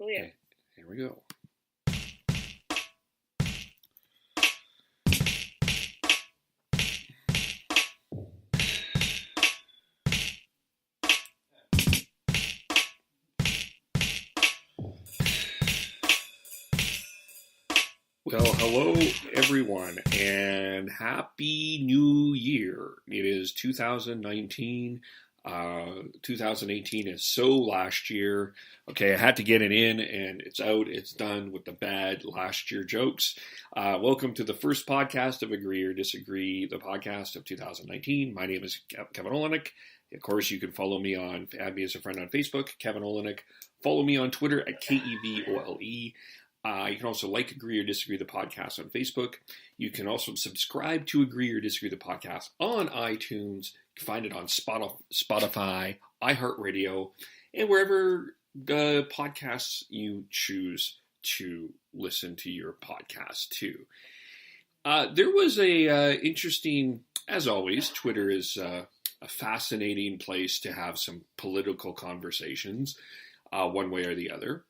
Cool, yeah. Okay, here we go. Well, hello everyone, and happy new year. It is 2019. 2018 is so last year. Okay, I had to get it in, and it's out. It's done with the bad last year jokes. Welcome to the first podcast of Agree or Disagree, the podcast of 2019. My name is Kevin Olenek. Of course, you can follow me add me as a friend on Facebook, Kevin Olenek. Follow me on Twitter at KEVOLE. You can also like Agree or Disagree the podcast on Facebook. You can also subscribe to Agree or Disagree the podcast on iTunes. You can find it on Spotify, iHeartRadio, and wherever the podcasts you choose to listen to your podcast to. There was a interesting, as always, Twitter is a fascinating place to have some political conversations, one way or the other.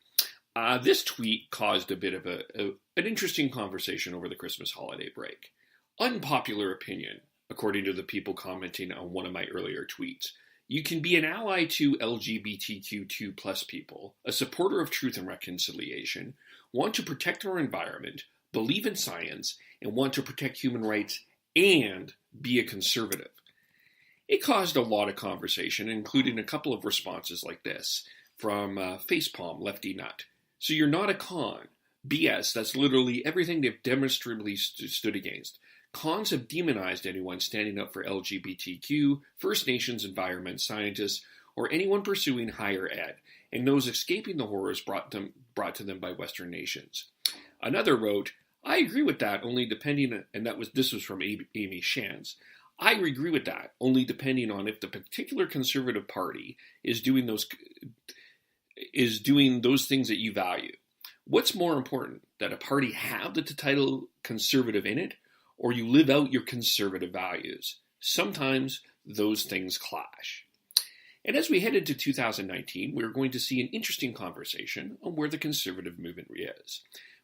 This tweet caused a bit of an interesting conversation over the Christmas holiday break. Unpopular opinion, according to the people commenting on one of my earlier tweets. You can be an ally to LGBTQ2 plus people, a supporter of truth and reconciliation, want to protect our environment, believe in science, and want to protect human rights, and be a conservative. It caused a lot of conversation, including a couple of responses like this from Facepalm Lefty Nut. So you're not a con. BS, that's literally everything they've demonstrably stood against. Cons have demonized anyone standing up for LGBTQ, First Nations, environment, scientists, or anyone pursuing higher ed, and those escaping the horrors brought to them by Western nations. Another wrote, I agree with that, only depending, and this was from Amy Shands. I agree with that, only depending on if the particular Conservative Party is doing those things that you value. What's more important, that a party have the title conservative in it, or you live out your conservative values? Sometimes those things clash. And as we head into 2019, we're going to see an interesting conversation on where the conservative movement is.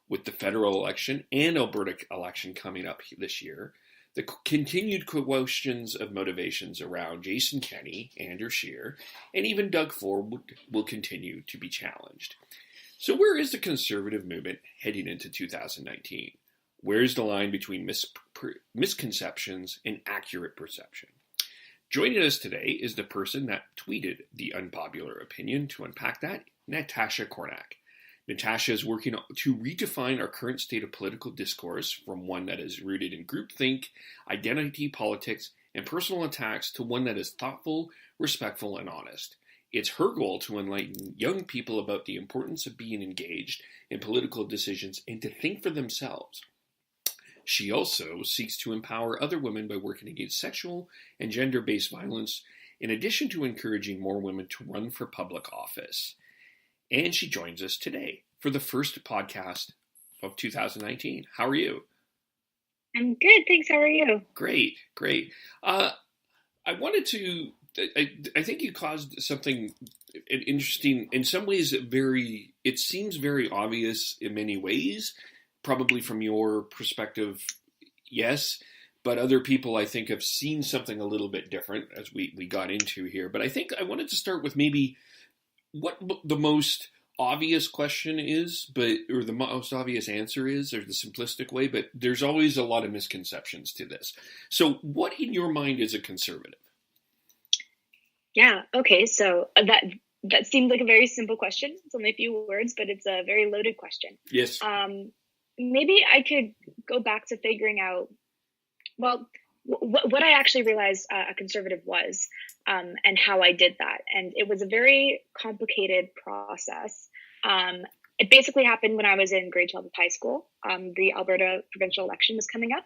With the federal election and Alberta election coming up this year, the continued questions of motivations around Jason Kenney, Andrew Scheer, and even Doug Ford will continue to be challenged. So where is the conservative movement heading into 2019? Where is the line between misconceptions and accurate perception? Joining us today is the person that tweeted the unpopular opinion. To unpack that, Natasha Kornak. Natasha is working to redefine our current state of political discourse from one that is rooted in groupthink, identity politics, and personal attacks to one that is thoughtful, respectful, and honest. It's her goal to enlighten young people about the importance of being engaged in political decisions and to think for themselves. She also seeks to empower other women by working against sexual and gender-based violence, in addition to encouraging more women to run for public office. And she joins us today for the first podcast of 2019. How are you? I'm good, thanks. How are you? Great. I wanted to, I think you caused something interesting, in some ways it seems very obvious in many ways, probably from your perspective, yes, but other people I think have seen something a little bit different as we got into here. But I think I wanted to start with maybe what the most obvious question is, or the most obvious answer is, or the simplistic way, but there's always a lot of misconceptions to this. So what in your mind is a conservative? Yeah, okay, so that seems like a very simple question. It's only a few words, but it's a very loaded question. Yes. Maybe I could go back to figuring out, well, what I actually realized a conservative was, and how I did that. And it was a very complicated process. It basically happened when I was in grade 12 of high school. The Alberta provincial election was coming up,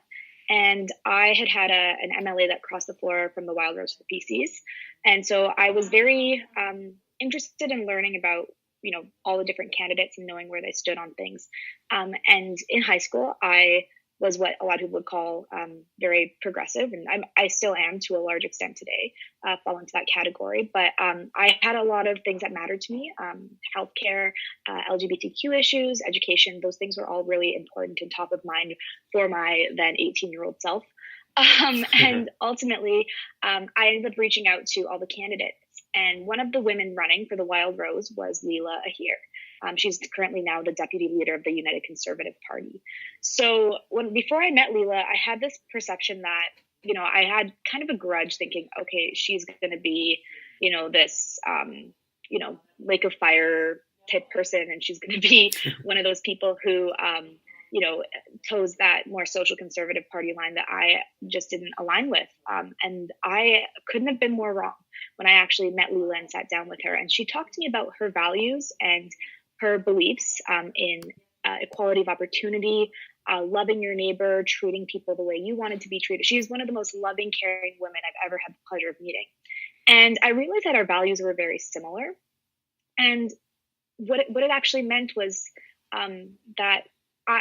and I had an MLA that crossed the floor from the Wild Rose to the PCs. And so I was very interested in learning about, all the different candidates and knowing where they stood on things. And in high school, I was what a lot of people would call very progressive, and I still am to a large extent today, fall into that category. But I had a lot of things that mattered to me: healthcare, LGBTQ issues, education. Those things were all really important and top of mind for my then 18-year-old self. And ultimately, I ended up reaching out to all the candidates. And one of the women running for the Wild Rose was Leela Ahir. She's currently now the deputy leader of the United Conservative Party. So before I met Leela, I had this perception that, I had kind of a grudge thinking, okay, she's going to be, this, lake of fire type person. And she's going to be one of those people who, toes that more social conservative party line that I just didn't align with. And I couldn't have been more wrong when I actually met Leela and sat down with her. And she talked to me about her values and her beliefs in equality of opportunity, loving your neighbor, treating people the way you wanted to be treated. She's one of the most loving, caring women I've ever had the pleasure of meeting. And I realized that our values were very similar. And what it actually meant was that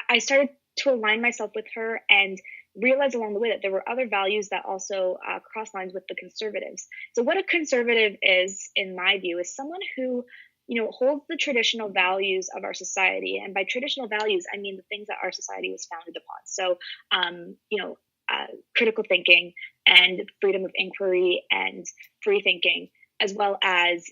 I started to align myself with her and realize along the way that there were other values that also cross lines with the conservatives. So what a conservative is, in my view, is someone who, holds the traditional values of our society. And by traditional values, I mean the things that our society was founded upon. So, critical thinking and freedom of inquiry and free thinking, as well as,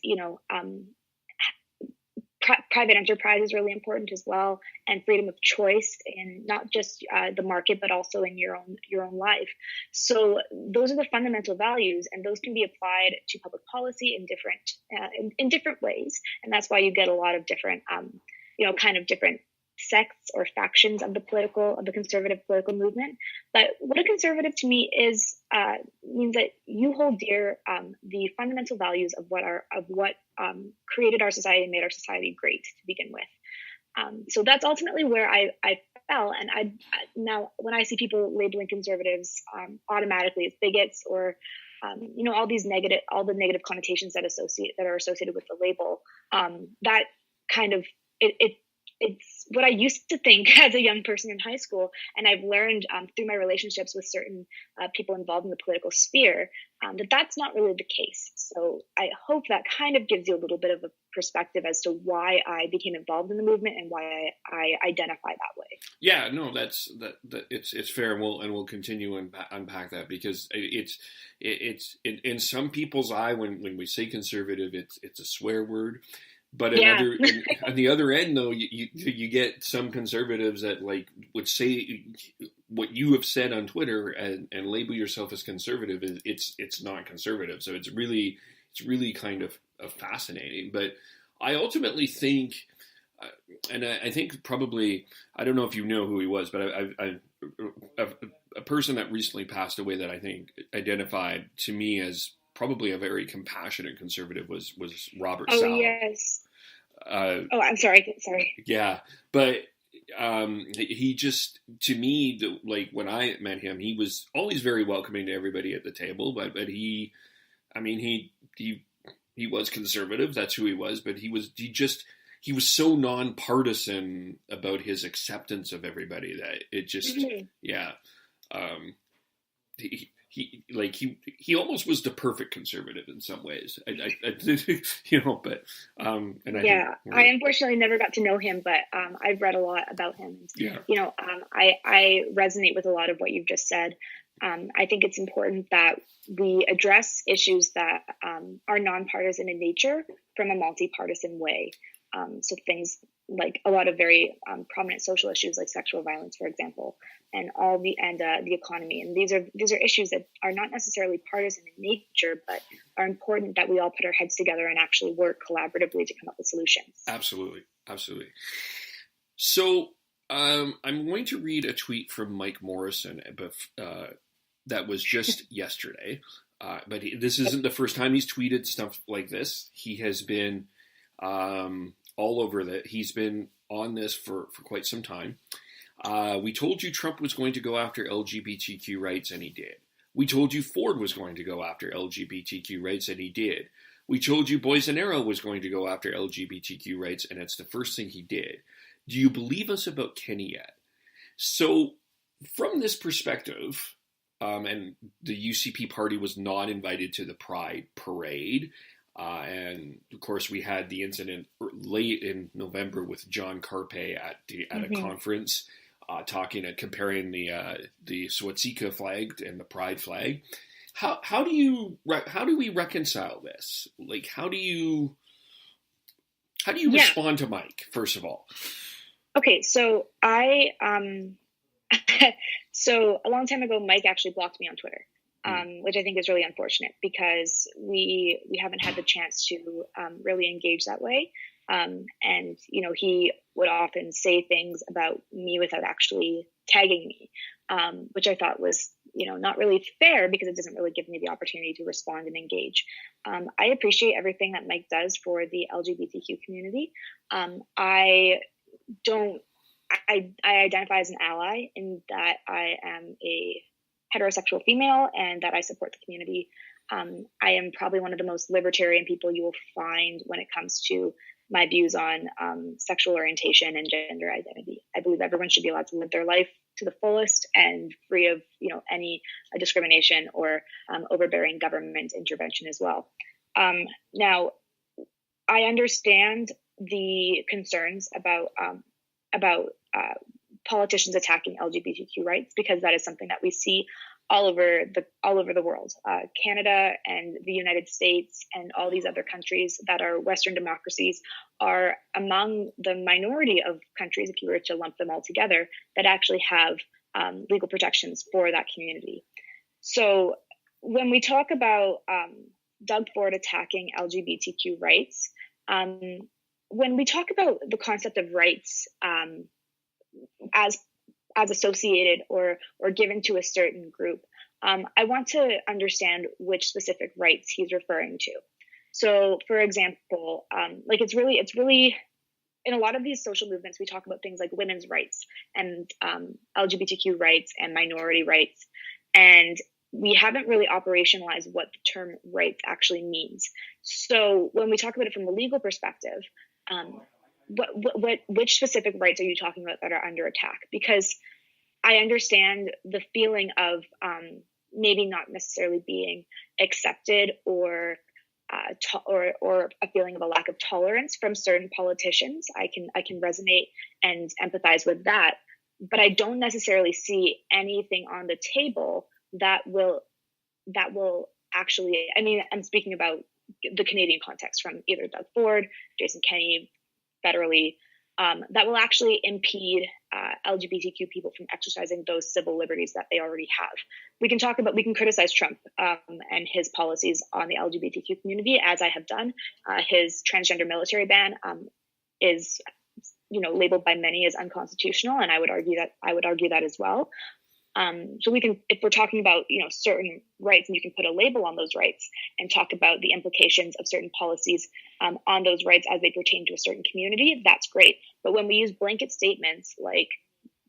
private enterprise is really important as well, and freedom of choice in not just the market, but also in your own life. So those are the fundamental values, and those can be applied to public policy in different ways. And that's why you get a lot of different, different sects or factions of the conservative political movement. But what a conservative to me is means that you hold dear the fundamental values of what created our society and made our society great to begin with. So that's ultimately where I fell. And I now when I see people labeling conservatives automatically as bigots or all the negative connotations that are associated with the label, that kind of it's what I used to think as a young person in high school. And I've learned through my relationships with certain people involved in the political sphere that that's not really the case. So I hope that kind of gives you a little bit of a perspective as to why I became involved in the movement and why I identify that way. Yeah, no, it's fair, and we'll continue and unpack that, because it's in some people's eye, when we say conservative, it's a swear word. But on the other end, though, you get some conservatives that would say what you have said on Twitter and label yourself as conservative. It's not conservative, so it's really kind of fascinating. But I ultimately think, and I think probably, I don't know if you know who he was, but a person that recently passed away that I think identified to me as probably a very compassionate conservative was Robert Sala. Oh, yes. I'm sorry. Yeah, but he just, to me, when I met him, he was always very welcoming to everybody at the table. But he was conservative. That's who he was. But he was so nonpartisan about his acceptance of everybody that it just, yeah. He almost was the perfect conservative in some ways. I but I unfortunately never got to know him, but I've read a lot about him. Yeah. I resonate with a lot of what you've just said. I think it's important that we address issues that are nonpartisan in nature from a multi-partisan way. So things like a lot of very prominent social issues like sexual violence, for example, and the economy. And these are issues that are not necessarily partisan in nature, but are important that we all put our heads together and actually work collaboratively to come up with solutions. Absolutely. So I'm going to read a tweet from Mike Morrison that was just yesterday. But this isn't the first time he's tweeted stuff like this. He has been all over that. He's been on this for quite some time. We told you Trump was going to go after LGBTQ rights, and he did. We told you Ford was going to go after LGBTQ rights, and he did. We told you Bolsonaro was going to go after LGBTQ rights, and it's the first thing he did. Do you believe us about Kenny yet? So from this perspective, and the UCP party was not invited to the Pride parade. And of course, we had the incident late in November with John Carpe at a conference talking and comparing the Swastika flag and the Pride flag. How do we reconcile this? Like, how do you respond to Mike, first of all? Okay, so so a long time ago, Mike actually blocked me on Twitter, which I think is really unfortunate because we haven't had the chance to really engage that way. And, he would often say things about me without actually tagging me, which I thought was, not really fair because it doesn't really give me the opportunity to respond and engage. I appreciate everything that Mike does for the LGBTQ community. I identify as an ally in that I am a heterosexual female and that I support the community. I am probably one of the most libertarian people you will find when it comes to my views on sexual orientation and gender identity. I believe everyone should be allowed to live their life to the fullest and free of, any discrimination or overbearing government intervention as well. Now, I understand the concerns about politicians attacking LGBTQ rights because that is something that we see all over the world. Canada and the United States and all these other countries that are Western democracies are among the minority of countries, if you were to lump them all together, that actually have legal protections for that community. So when we talk about Doug Ford attacking LGBTQ rights, when we talk about the concept of rights as associated or given to a certain group, I want to understand which specific rights he's referring to. So, for example, it's really in a lot of these social movements, we talk about things like women's rights and LGBTQ rights and minority rights, and we haven't really operationalized what the term rights actually means. So, when we talk about it from a legal perspective, which specific rights are you talking about that are under attack? Because I understand the feeling of maybe not necessarily being accepted or a feeling of a lack of tolerance from certain politicians. I can resonate and empathize with that, but I don't necessarily see anything on the table that will actually. I mean, I'm speaking about the Canadian context from either Doug Ford, Jason Kenney, federally, that will actually impede LGBTQ people from exercising those civil liberties that they already have. We can criticize Trump and his policies on the LGBTQ community, as I have done. His transgender military ban is, labeled by many as unconstitutional, and I would argue that as well. So we can, if we're talking about, certain rights, and you can put a label on those rights and talk about the implications of certain policies on those rights as they pertain to a certain community, that's great. But when we use blanket statements like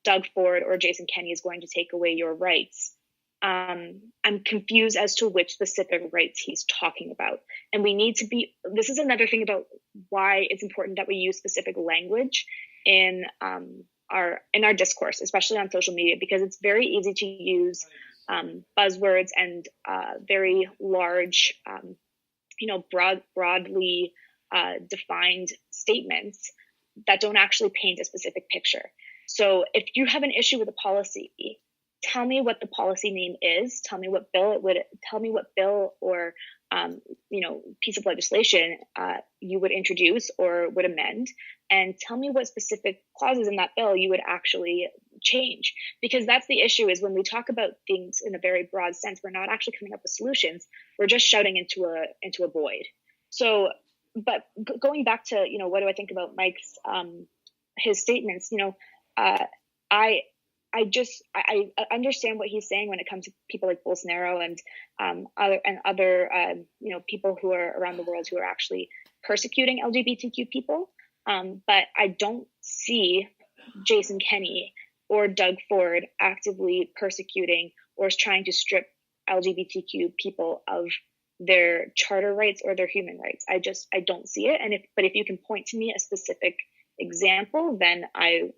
Doug Ford or Jason Kenney is going to take away your rights, I'm confused as to which specific rights he's talking about. And this is another thing about why it's important that we use specific language in our discourse, especially on social media, because it's very easy to use buzzwords and very large, broadly defined statements that don't actually paint a specific picture. So if you have an issue with a policy, tell me what the policy name is. Tell me what bill or piece of legislation you would introduce or would amend, and tell me what specific clauses in that bill you would actually change. Because that's the issue, is when we talk about things in a very broad sense, we're not actually coming up with solutions. We're just shouting into a void. So, but going back to, what do I think about Mike's, his statements, I understand what he's saying when it comes to people like Bolsonaro and other people who are around the world who are actually persecuting LGBTQ people. But I don't see Jason Kenney or Doug Ford actively persecuting or trying to strip LGBTQ people of their charter rights or their human rights. I don't see it. But if you can point to me a specific example, then I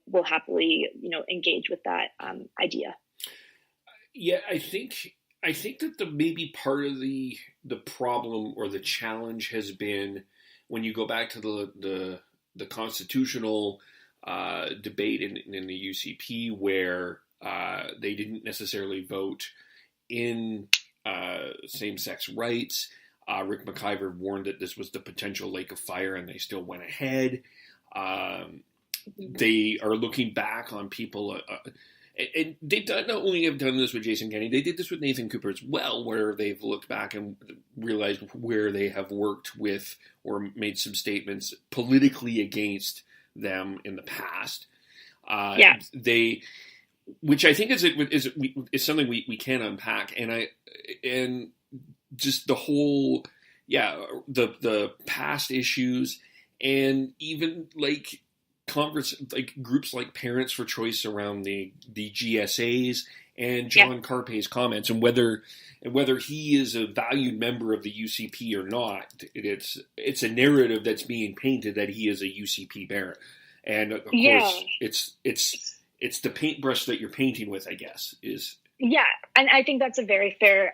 will happily, engage with that idea. Yeah, I think that the maybe part of the problem or the challenge has been when you go back to the constitutional debate in the UCP, where they didn't necessarily vote in same-sex rights. Rick McIver warned that this was the potential lake of fire, and they still went ahead. They are looking back on people, and they've not only have done this with Jason Kenney, they did this with Nathan Cooper as well, where they've looked back and realized where they have worked with or made some statements politically against them in the past. Which I think is something we can unpack, and just the whole, the past issues, and even like groups like Parents for Choice around the GSAs, and John Carpay's comments, and whether he is a valued member of the UCP or not. It's a narrative that's being painted that he is a UCP parent, and of course it's the paintbrush that you're painting with, I guess, is. Yeah, and I think that's a very fair.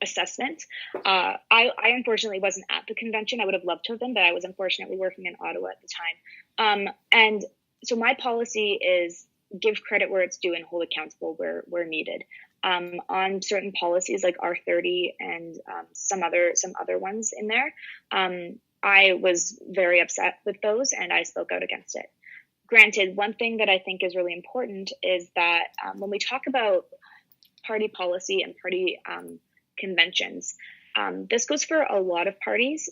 Assessment. I unfortunately wasn't at the convention. I would have loved to have been, but I was unfortunately working in Ottawa at the time. And so my policy is give credit where it's due and hold accountable where needed. On certain policies like R30 and some other ones in there, I was very upset with those, and I spoke out against it. Granted, one thing that I think is really important is that when we talk about party policy and party conventions, this goes for a lot of parties.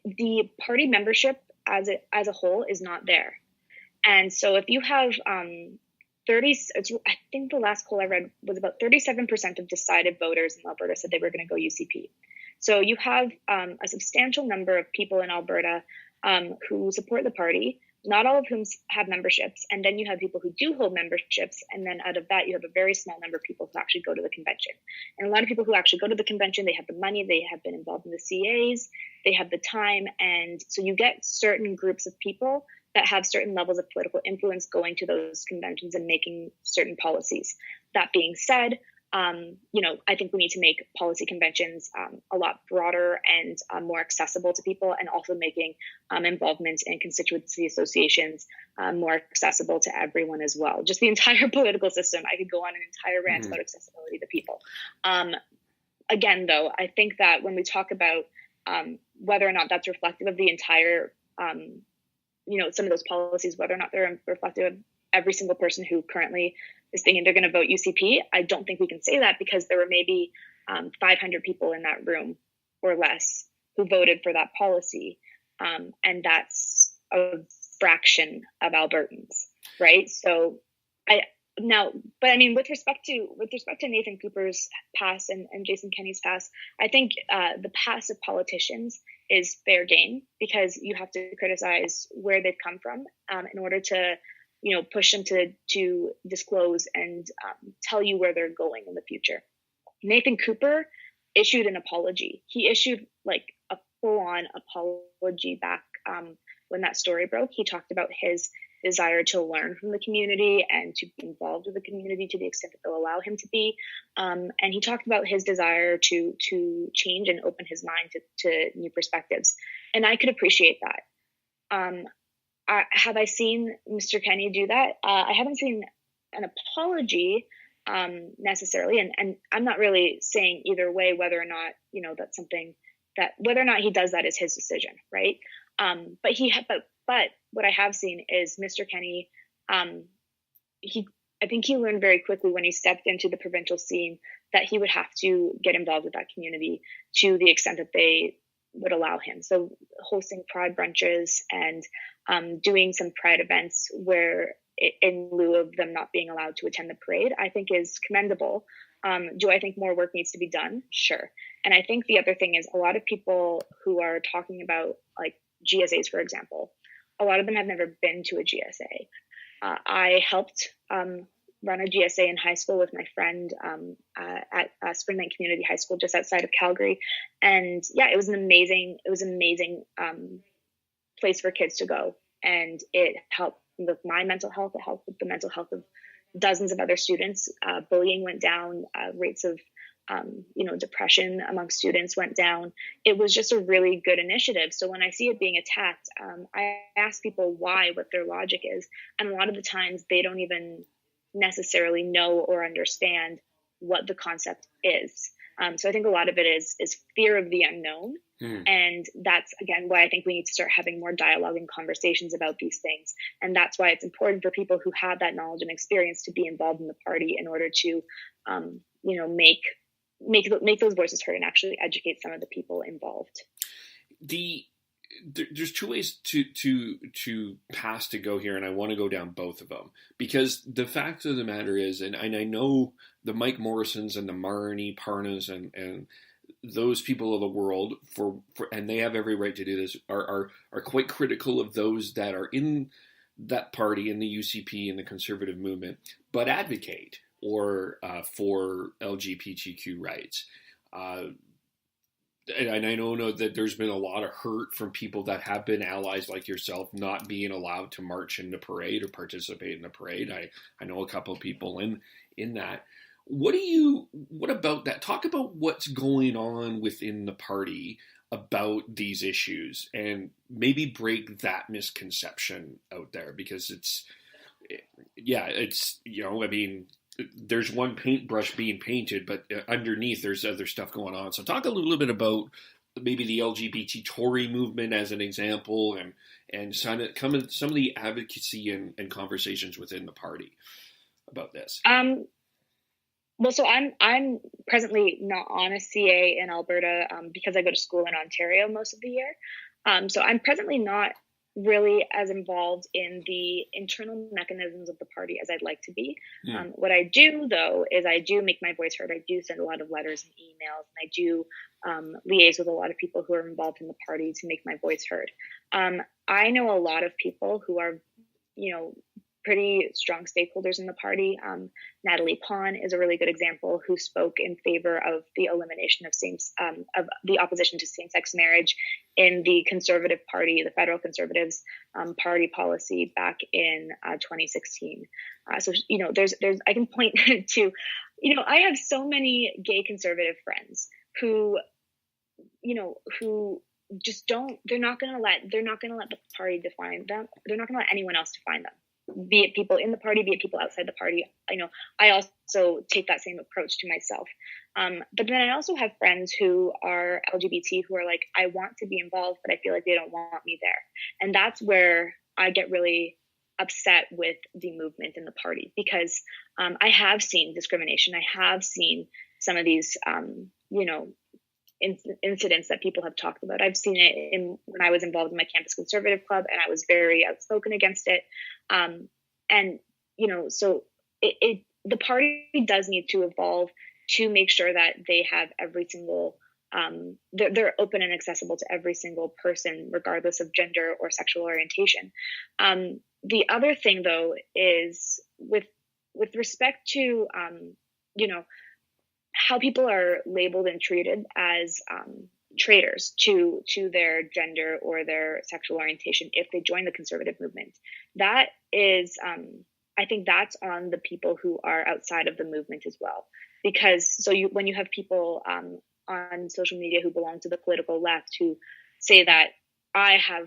The party membership as a whole is not there. And so if you have 30, I think the last poll I read was about 37% of decided voters in Alberta said they were going to go UCP. So you have a substantial number of people in Alberta who support the party, not all of whom have memberships. And then you have people who do hold memberships. And then out of that, you have a very small number of people who actually go to the convention. And a lot of people who actually go to the convention, they have the money, they have been involved in the CAs, they have the time. And so you get certain groups of people that have certain levels of political influence going to those conventions and making certain policies. That being said, I think we need to make policy conventions a lot broader and more accessible to people, and also making involvement in constituency associations more accessible to everyone as well. Just the entire political system. I could go on an entire rant about accessibility to people. Again, though, I think that when we talk about whether or not that's reflective of the entire, some of those policies, whether or not they're reflective of every single person who currently is thinking they're going to vote UCP, I don't think we can say that, because there were maybe 500 people in that room or less who voted for that policy. And that's a fraction of Albertans, right? So with respect to Nathan Cooper's past and Jason Kenney's past, I think the past of politicians is fair game, because you have to criticize where they've come from in order to push them to disclose and tell you where they're going in the future. Nathan Cooper issued an apology. He issued like a full-on apology back when that story broke. He talked about his desire to learn from the community and to be involved with the community to the extent that they'll allow him to be. And he talked about his desire to change and open his mind to new perspectives. And I could appreciate that. Have I seen Mr. Kenney do that? I haven't seen an apology necessarily, and I'm not really saying either way whether or not that's something that, whether or not he does that is his decision, right? But what I have seen is Mr. Kenney. I think he learned very quickly when he stepped into the provincial scene that he would have to get involved with that community to the extent that they would allow him. So hosting pride brunches and doing some pride events where in lieu of them not being allowed to attend the parade, I think is commendable. Do I think more work needs to be done? Sure. And I think the other thing is a lot of people who are talking about like GSAs, for example, a lot of them have never been to a GSA. I helped run a GSA in high school with my friend at Springbank Community High School just outside of Calgary. And yeah, it was an amazing place for kids to go. and it helped with my mental health. It helped with the mental health of dozens of other students. Bullying went down, rates of depression among students went down. It was just a really good initiative. So when I see it being attacked, I ask people why, what their logic is. And a lot of the times they don't even necessarily know or understand what the concept is. So I think a lot of it is fear of the unknown. And that's, again, why I think we need to start having more dialogue and conversations about these things. And that's why it's important for people who have that knowledge and experience to be involved in the party in order to, make those voices heard and actually educate some of the people involved. There's two ways to pass to go here, and I want to go down both of them, because the fact of the matter is, and I know the Mike Morrisons and the Marnie Parnas and those people of the world and they have every right to do this, are quite critical of those that are in that party, in the UCP and the conservative movement, but advocate or for LGBTQ rights. And I know that there's been a lot of hurt from people that have been allies like yourself not being allowed to march in the parade or participate in the parade. I know a couple of people in that. What about that? Talk about what's going on within the party about these issues and maybe break that misconception out there, because there's one paintbrush being painted, but underneath there's other stuff going on. So talk a little bit about maybe the LGBT Tory movement as an example, and some of the advocacy and conversations within the party about this. Well, so I'm presently not on a CA in Alberta because I go to school in Ontario most of the year. So I'm presently not really as involved in the internal mechanisms of the party as I'd like to be. What I do, though, is I do make my voice heard. I do send a lot of letters and emails, and I do liaise with a lot of people who are involved in the party to make my voice heard. I know a lot of people who are, pretty strong stakeholders in the party. Natalie Pon is a really good example, who spoke in favor of the elimination of the opposition to same-sex marriage in the Conservative Party, the Federal Conservatives party policy back in 2016. So there's I can point to, I have so many gay conservative friends who just they're not going to let the party define them. They're not going to let anyone else define them, be it people in the party, be it people outside the party. I also take that same approach to myself. But then I also have friends who are LGBT who are like, I want to be involved, but I feel like they don't want me there. And that's where I get really upset with the movement in the party, because I have seen discrimination. I have seen some of these, incidents that people have talked about. I've seen it when I was involved in my campus conservative club, and I was very outspoken against it. So the party does need to evolve to make sure that they have every single, they're open and accessible to every single person, regardless of gender or sexual orientation. The other thing, though, is with respect to, how people are labeled and treated as traitors to their gender or their sexual orientation if they join the conservative movement. That is, I think that's on the people who are outside of the movement as well. Because when you have people on social media who belong to the political left who say that I have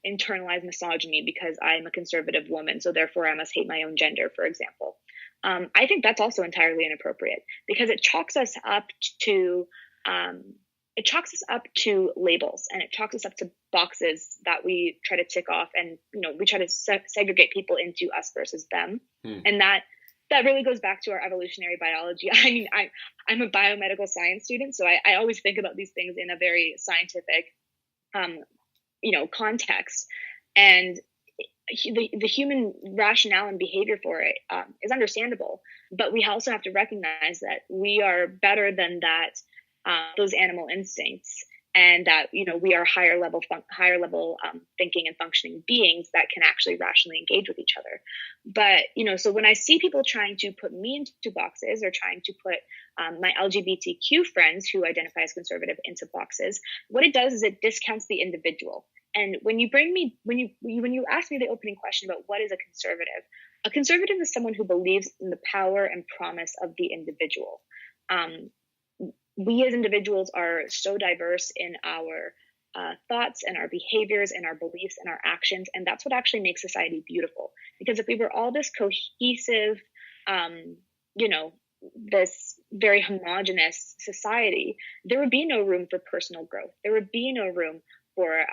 internalized misogyny because I'm a conservative woman, so therefore I must hate my own gender, for example. I think that's also entirely inappropriate, because it chalks us up to labels, and it chalks us up to boxes that we try to tick off, and we try to segregate people into us versus them, and that really goes back to our evolutionary biology. I mean, I'm a biomedical science student, so I always think about these things in a very scientific context, and the human rationale and behavior for it is understandable, but we also have to recognize that we are better than that, those animal instincts, and that we are higher level thinking and functioning beings that can actually rationally engage with each other. But so when I see people trying to put me into boxes, or trying to put my LGBTQ friends who identify as conservative into boxes, what it does is it discounts the individual. And when you ask me the opening question about what is a conservative is someone who believes in the power and promise of the individual. We as individuals are so diverse in our thoughts and our behaviors and our beliefs and our actions, and that's what actually makes society beautiful. Because if we were all this cohesive, this very homogenous society, there would be no room for personal growth. There would be no room for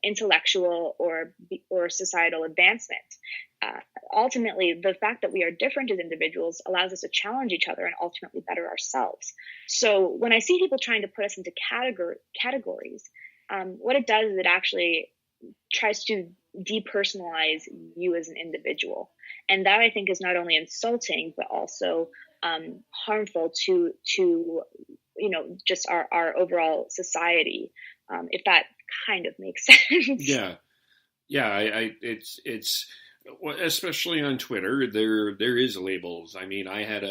intellectual or societal advancement. Ultimately, the fact that we are different as individuals allows us to challenge each other and ultimately better ourselves. So when I see people trying to put us into categories, what it does is it actually tries to depersonalize you as an individual. And that, I think, is not only insulting, but also harmful to just our overall society, if that kind of makes sense. Yeah. It's especially on Twitter, there is labels. I mean, I had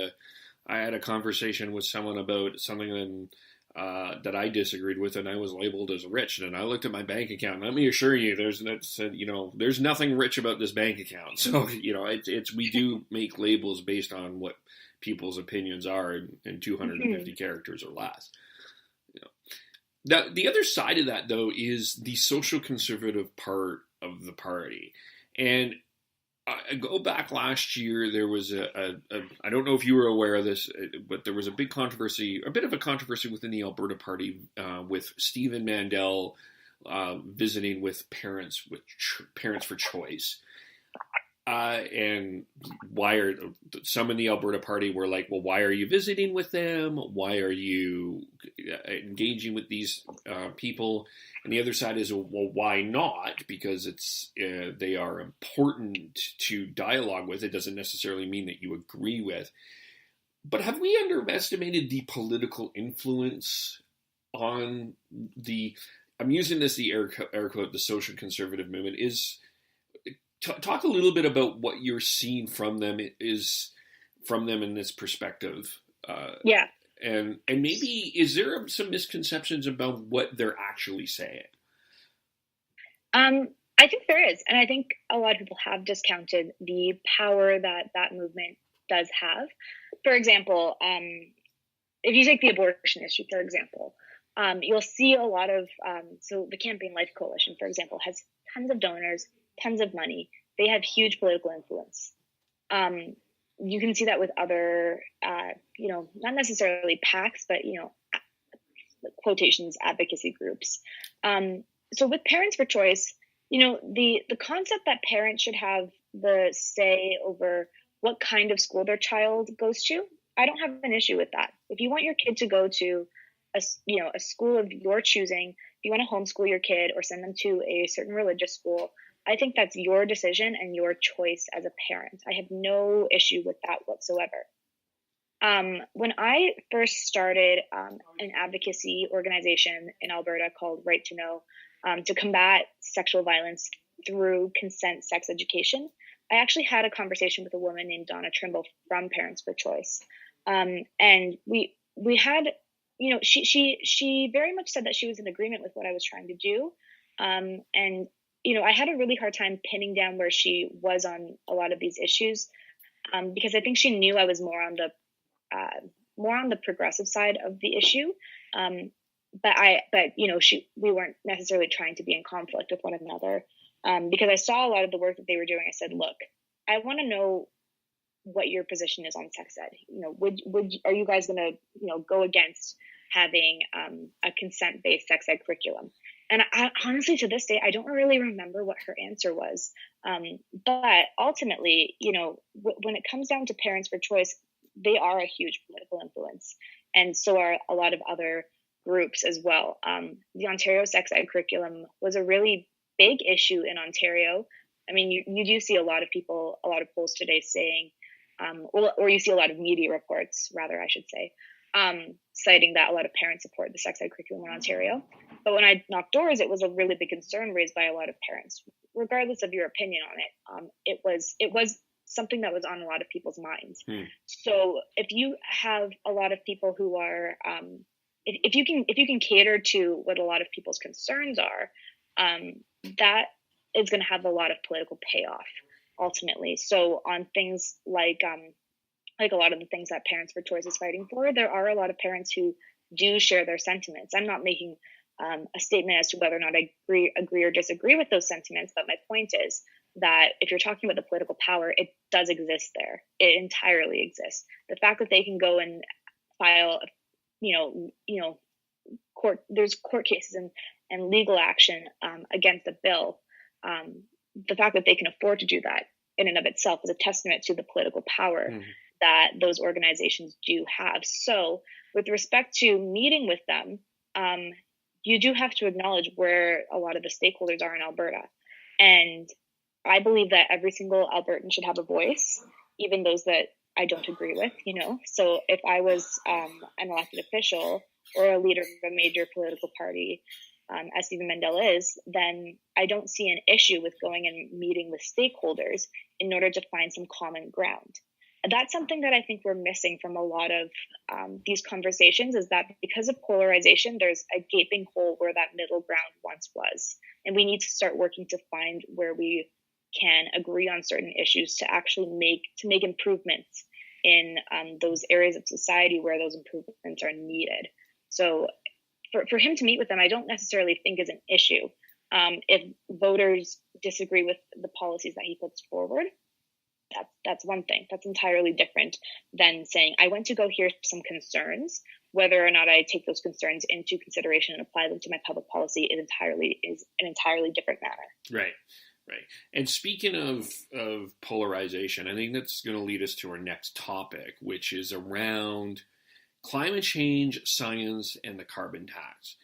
a conversation with someone about something that I disagreed with, and I was labeled as rich. And I looked at my bank account, and let me assure you, there's nothing rich about this bank account. So we do make labels based on what people's opinions are in 250 characters or less. Now, the other side of that, though, is the social conservative part of the party. And I go back last year, there was I don't know if you were aware of this, but there was a bit of a controversy within the Alberta Party with Stephen Mandel visiting with Parents for Choice. And some in the Alberta Party were like, well, why are you visiting with them? Why are you engaging with these people? And the other side is, well, why not? Because they are important to dialogue with. It doesn't necessarily mean that you agree with. But have we underestimated the political influence on I'm using this, the air quote, the social conservative movement is... Talk a little bit about what you're seeing from them in this perspective. Yeah. And maybe, is there some misconceptions about what they're actually saying? I think there is. And I think a lot of people have discounted the power that movement does have. For example, if you take the abortion issue, for example, you'll see a lot of, so the Campaign Life Coalition, for example, has tons of donors, tons of money. They have huge political influence. You can see that with other, not necessarily PACs, but, quotations, advocacy groups. So with Parents for Choice, the concept that parents should have the say over what kind of school their child goes to, I don't have an issue with that. If you want your kid to go to a school of your choosing, if you want to homeschool your kid or send them to a certain religious school, I think that's your decision and your choice as a parent. I have no issue with that whatsoever. When I first started an advocacy organization in Alberta called Right to Know, to combat sexual violence through consent sex education, I actually had a conversation with a woman named Donna Trimble from Parents for Choice. And we had, she very much said that she was in agreement with what I was trying to do. And I had a really hard time pinning down where she was on a lot of these issues, because I think she knew I was more on the progressive side of the issue. We weren't necessarily trying to be in conflict with one another, because I saw a lot of the work that they were doing. I said, look, I want to know what your position is on sex ed. Are you guys going to, go against having a consent-based sex ed curriculum? And I, honestly, to this day, I don't really remember what her answer was. But ultimately, when it comes down to Parents for Choice, they are a huge political influence. And so are a lot of other groups as well. The Ontario sex ed curriculum was a really big issue in Ontario. I mean, you do see a lot of polls today saying, or you see a lot of media reports, rather, I should say, citing that a lot of parents support the sex ed curriculum in Ontario. But when I knocked doors, it was a really big concern raised by a lot of parents, regardless of your opinion on it. It was something that was on a lot of people's minds. So if you have a lot of people who are, if you can cater to what a lot of people's concerns are, that is going to have a lot of political payoff ultimately. So on things like a lot of the things that Parents for Choice is fighting for, there are a lot of parents who do share their sentiments. I'm not making a statement as to whether or not I agree or disagree with those sentiments, but my point is that if you're talking about the political power, it does exist there. It entirely exists. The fact that they can go and file, there's court cases and legal action against a bill. The fact that they can afford to do that in and of itself is a testament to the political power that those organizations do have. So with respect to meeting with them, you do have to acknowledge where a lot of the stakeholders are in Alberta. And I believe that every single Albertan should have a voice, even those that I don't agree with, So if I was an elected official or a leader of a major political party, as Stephen Mendel is, then I don't see an issue with going and meeting with stakeholders in order to find some common ground. And that's something that I think we're missing from a lot of these conversations, is that because of polarization, there's a gaping hole where that middle ground once was. And we need to start working to find where we can agree on certain issues to actually make improvements in those areas of society where those improvements are needed. So for him to meet with them, I don't necessarily think is an issue. If voters disagree with the policies that he puts forward, that's one thing. That's entirely different than saying, I went to go hear some concerns. Whether or not I take those concerns into consideration and apply them to my public policy is an entirely different matter. Right. And speaking of polarization, I think that's going to lead us to our next topic, which is around climate change, science, and the carbon tax.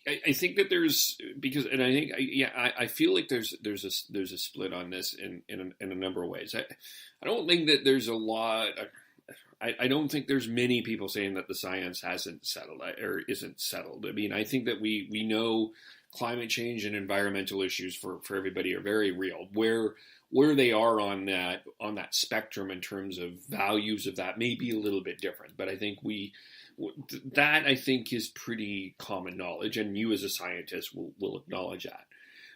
I think that I feel like there's a split on this in a number of ways. I don't think that there's a lot. I don't think there's many people saying that the science hasn't settled or isn't settled. I mean, I think that we know climate change and environmental issues for everybody are very real. Where they are on that spectrum in terms of values of that may be a little bit different, but I think that is pretty common knowledge, and you as a scientist will acknowledge that.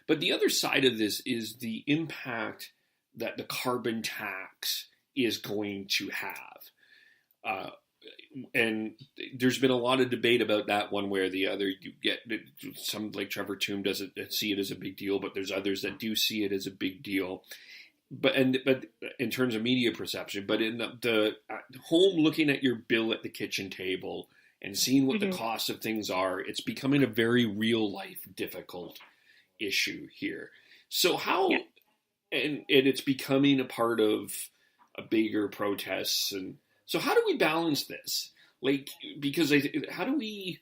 But the other side of this is the impact that the carbon tax is going to have. And there's been a lot of debate about that one way or the other. You get some, like Trevor Tombe doesn't see it as a big deal, but there's others that do see it as a big deal. But in terms of media perception, but in the home looking at your bill at the kitchen table and seeing what the costs of things are, it's becoming a very real life difficult issue here. So and it's becoming a part of a bigger protests, and so how do we balance this? Like, because how do we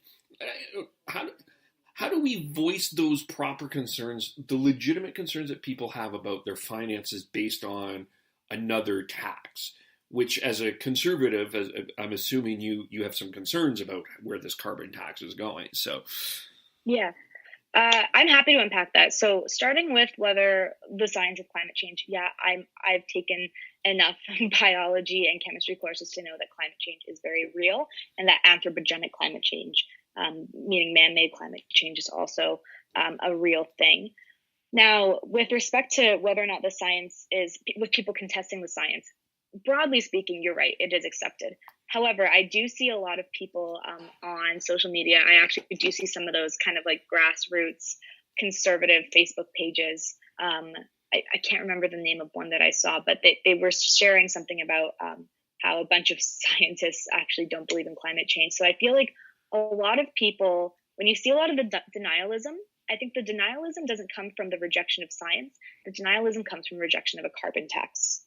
voice those proper concerns, the legitimate concerns that people have about their finances based on another tax, which as a conservative, I'm assuming you have some concerns about where this carbon tax is going. So, yeah, I'm happy to unpack that. So starting with whether the science of climate change, I've taken enough biology and chemistry courses to know that climate change is very real, and that anthropogenic climate change, meaning man-made climate change, is also a real thing. Now, with respect to whether or not the science is, with people contesting the science, broadly speaking, you're right, it is accepted. However, I do see a lot of people on social media. I actually do see some of those kind of like grassroots conservative Facebook pages. I can't remember the name of one that I saw, but they were sharing something about how a bunch of scientists actually don't believe in climate change. So I feel like a lot of people, when you see a lot of the denialism, I think the denialism doesn't come from the rejection of science. The denialism comes from rejection of a carbon tax.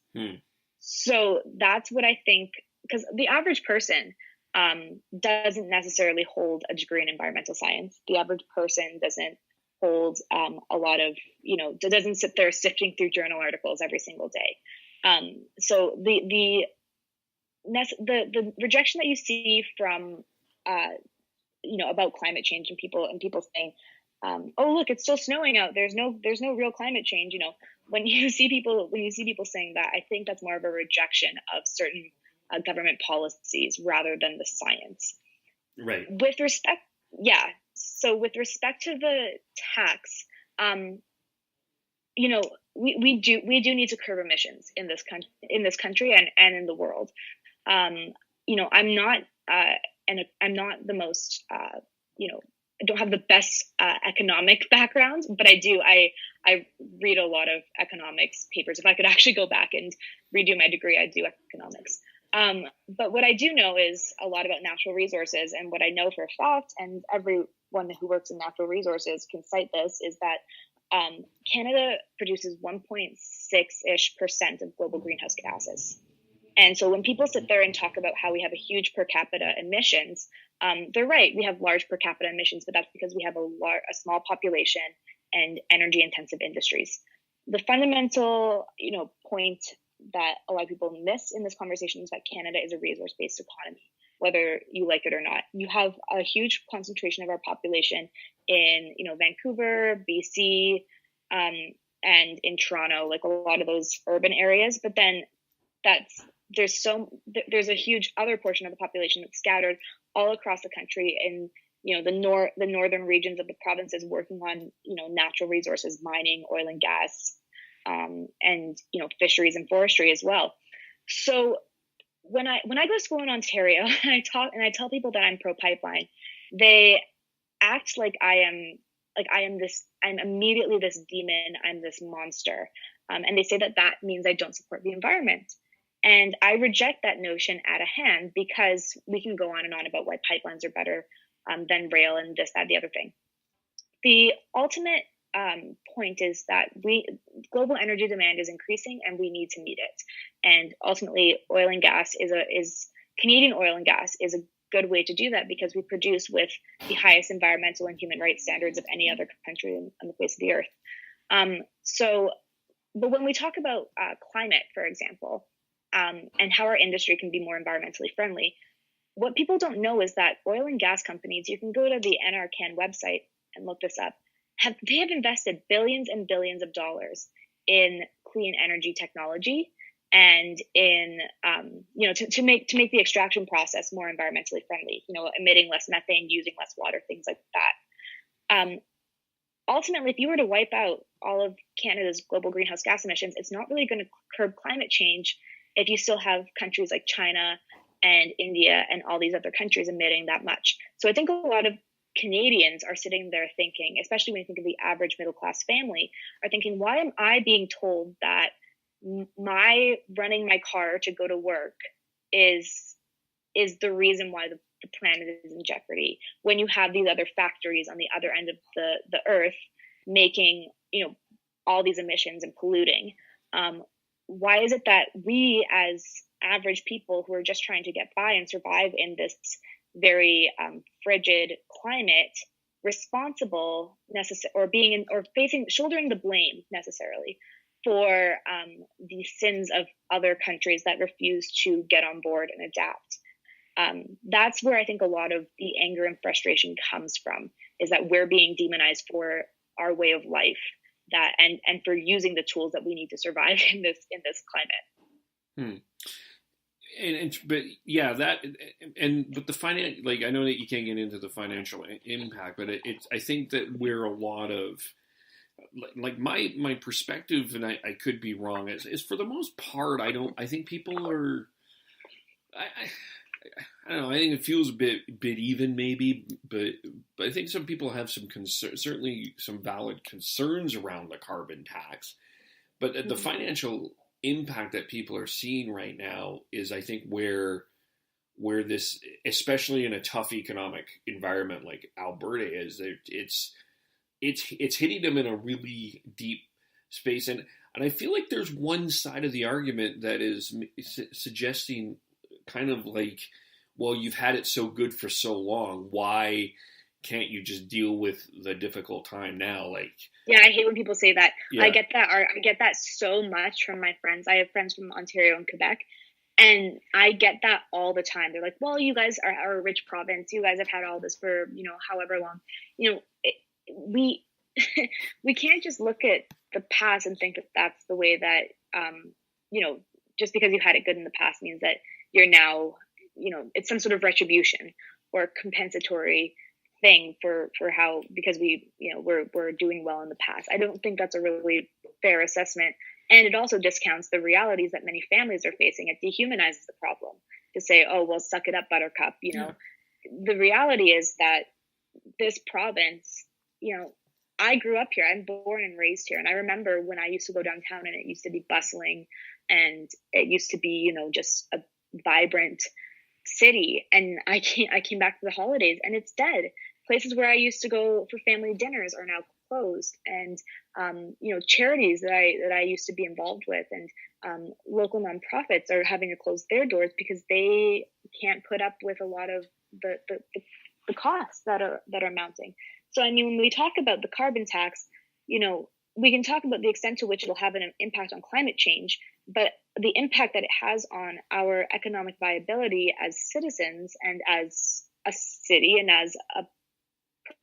So that's what I think, because the average person doesn't necessarily hold a degree in environmental science. The average person doesn't hold a lot of, doesn't sit there sifting through journal articles every single day. So the rejection that you see from, about climate change and people saying, oh, look, it's still snowing out. There's no real climate change. When you see people saying that, I think that's more of a rejection of certain government policies rather than the science. Right. With respect, So with respect to the tax, you know, we do need to curb emissions in this country and in the world. You know, I'm not I'm not the most you know, I don't have the best economic background, but I read a lot of economics papers. If I could actually go back and redo my degree, I'd do economics. But what I do know is a lot about natural resources, and what I know for a fact, and everyone who works in natural resources can cite this, is that Canada produces 1.6-ish% of global greenhouse gases. And so when people sit there and talk about how we have a huge per capita emissions, they're right. We have large per capita emissions, but that's because we have a small population and energy intensive industries. The fundamental, point that a lot of people miss in this conversation is that Canada is a resource based economy, whether you like it or not. You have a huge concentration of our population in, Vancouver, BC, and in Toronto, like a lot of those urban areas. But then there's a huge other portion of the population that's scattered all across the country in, the northern regions of the provinces working on, natural resources, mining, oil and gas, and fisheries and forestry as well. So when I go to school in Ontario and I tell people that I'm pro pipeline, they act like I'm immediately this demon, I'm this monster, and they say that means I don't support the environment. And I reject that notion at a hand, because we can go on and on about why pipelines are better than rail and this, that, the other thing. The ultimate point is that global energy demand is increasing and we need to meet it. And ultimately, oil and gas Canadian oil and gas is a good way to do that, because we produce with the highest environmental and human rights standards of any other country on the face of the earth. But when we talk about climate, for example, and how our industry can be more environmentally friendly, what people don't know is that oil and gas companies, you can go to the NRCan website and look this up, they have invested billions and billions of dollars in clean energy technology and in, to make the extraction process more environmentally friendly, emitting less methane, using less water, things like that. Ultimately, if you were to wipe out all of Canada's global greenhouse gas emissions, it's not really going to curb climate change if you still have countries like China and India and all these other countries emitting that much. So I think a lot of Canadians are sitting there thinking, especially when you think of the average middle class family, are thinking, why am I being told that my running my car to go to work is the reason why the planet is in jeopardy, when you have these other factories on the other end of the earth making, all these emissions and polluting? Why is it that we, as average people who are just trying to get by and survive in this very frigid climate, responsible shouldering the blame necessarily for the sins of other countries that refuse to get on board and adapt? That's where I think a lot of the anger and frustration comes from, is that we're being demonized for our way of life, and for using the tools that we need to survive in this climate. But the finance, like, I know that you can't get into the financial impact, but I think that where a lot of, like, my perspective, and I could be wrong, is for the most part, I think people are, I don't know, I think it feels a bit even maybe, but I think some people have some certainly some valid concerns around the carbon tax. But the financial impact that people are seeing right now is, I think, where this, especially in a tough economic environment like Alberta is, it's hitting them in a really deep space. And I feel like there's one side of the argument that is suggesting kind of like, well, you've had it so good for so long, why can't you just deal with the difficult time now? Like, yeah, I hate when people say that. Yeah. I get that so much from my friends. I have friends from Ontario and Quebec, and I get that all the time. They're like, well, you guys are a rich province. You guys have had all this for, however long. We we can't just look at the past and think that that's the way that, just because you had it good in the past means that you're now, it's some sort of retribution or compensatory thing for how, because we're doing well in the past. I don't think that's a really fair assessment. And it also discounts the realities that many families are facing. It dehumanizes the problem to say, oh, well, suck it up, buttercup. The reality is that this province, I grew up here. I'm born and raised here. And I remember when I used to go downtown and it used to be bustling and it used to be, just a vibrant city. And I came back for the holidays and it's dead. Places where I used to go for family dinners are now closed. And, charities that I used to be involved with and local nonprofits are having to close their doors because they can't put up with a lot of the costs that are mounting. So, I mean, when we talk about the carbon tax, we can talk about the extent to which it'll have an impact on climate change, but the impact that it has on our economic viability as citizens and as a city and as a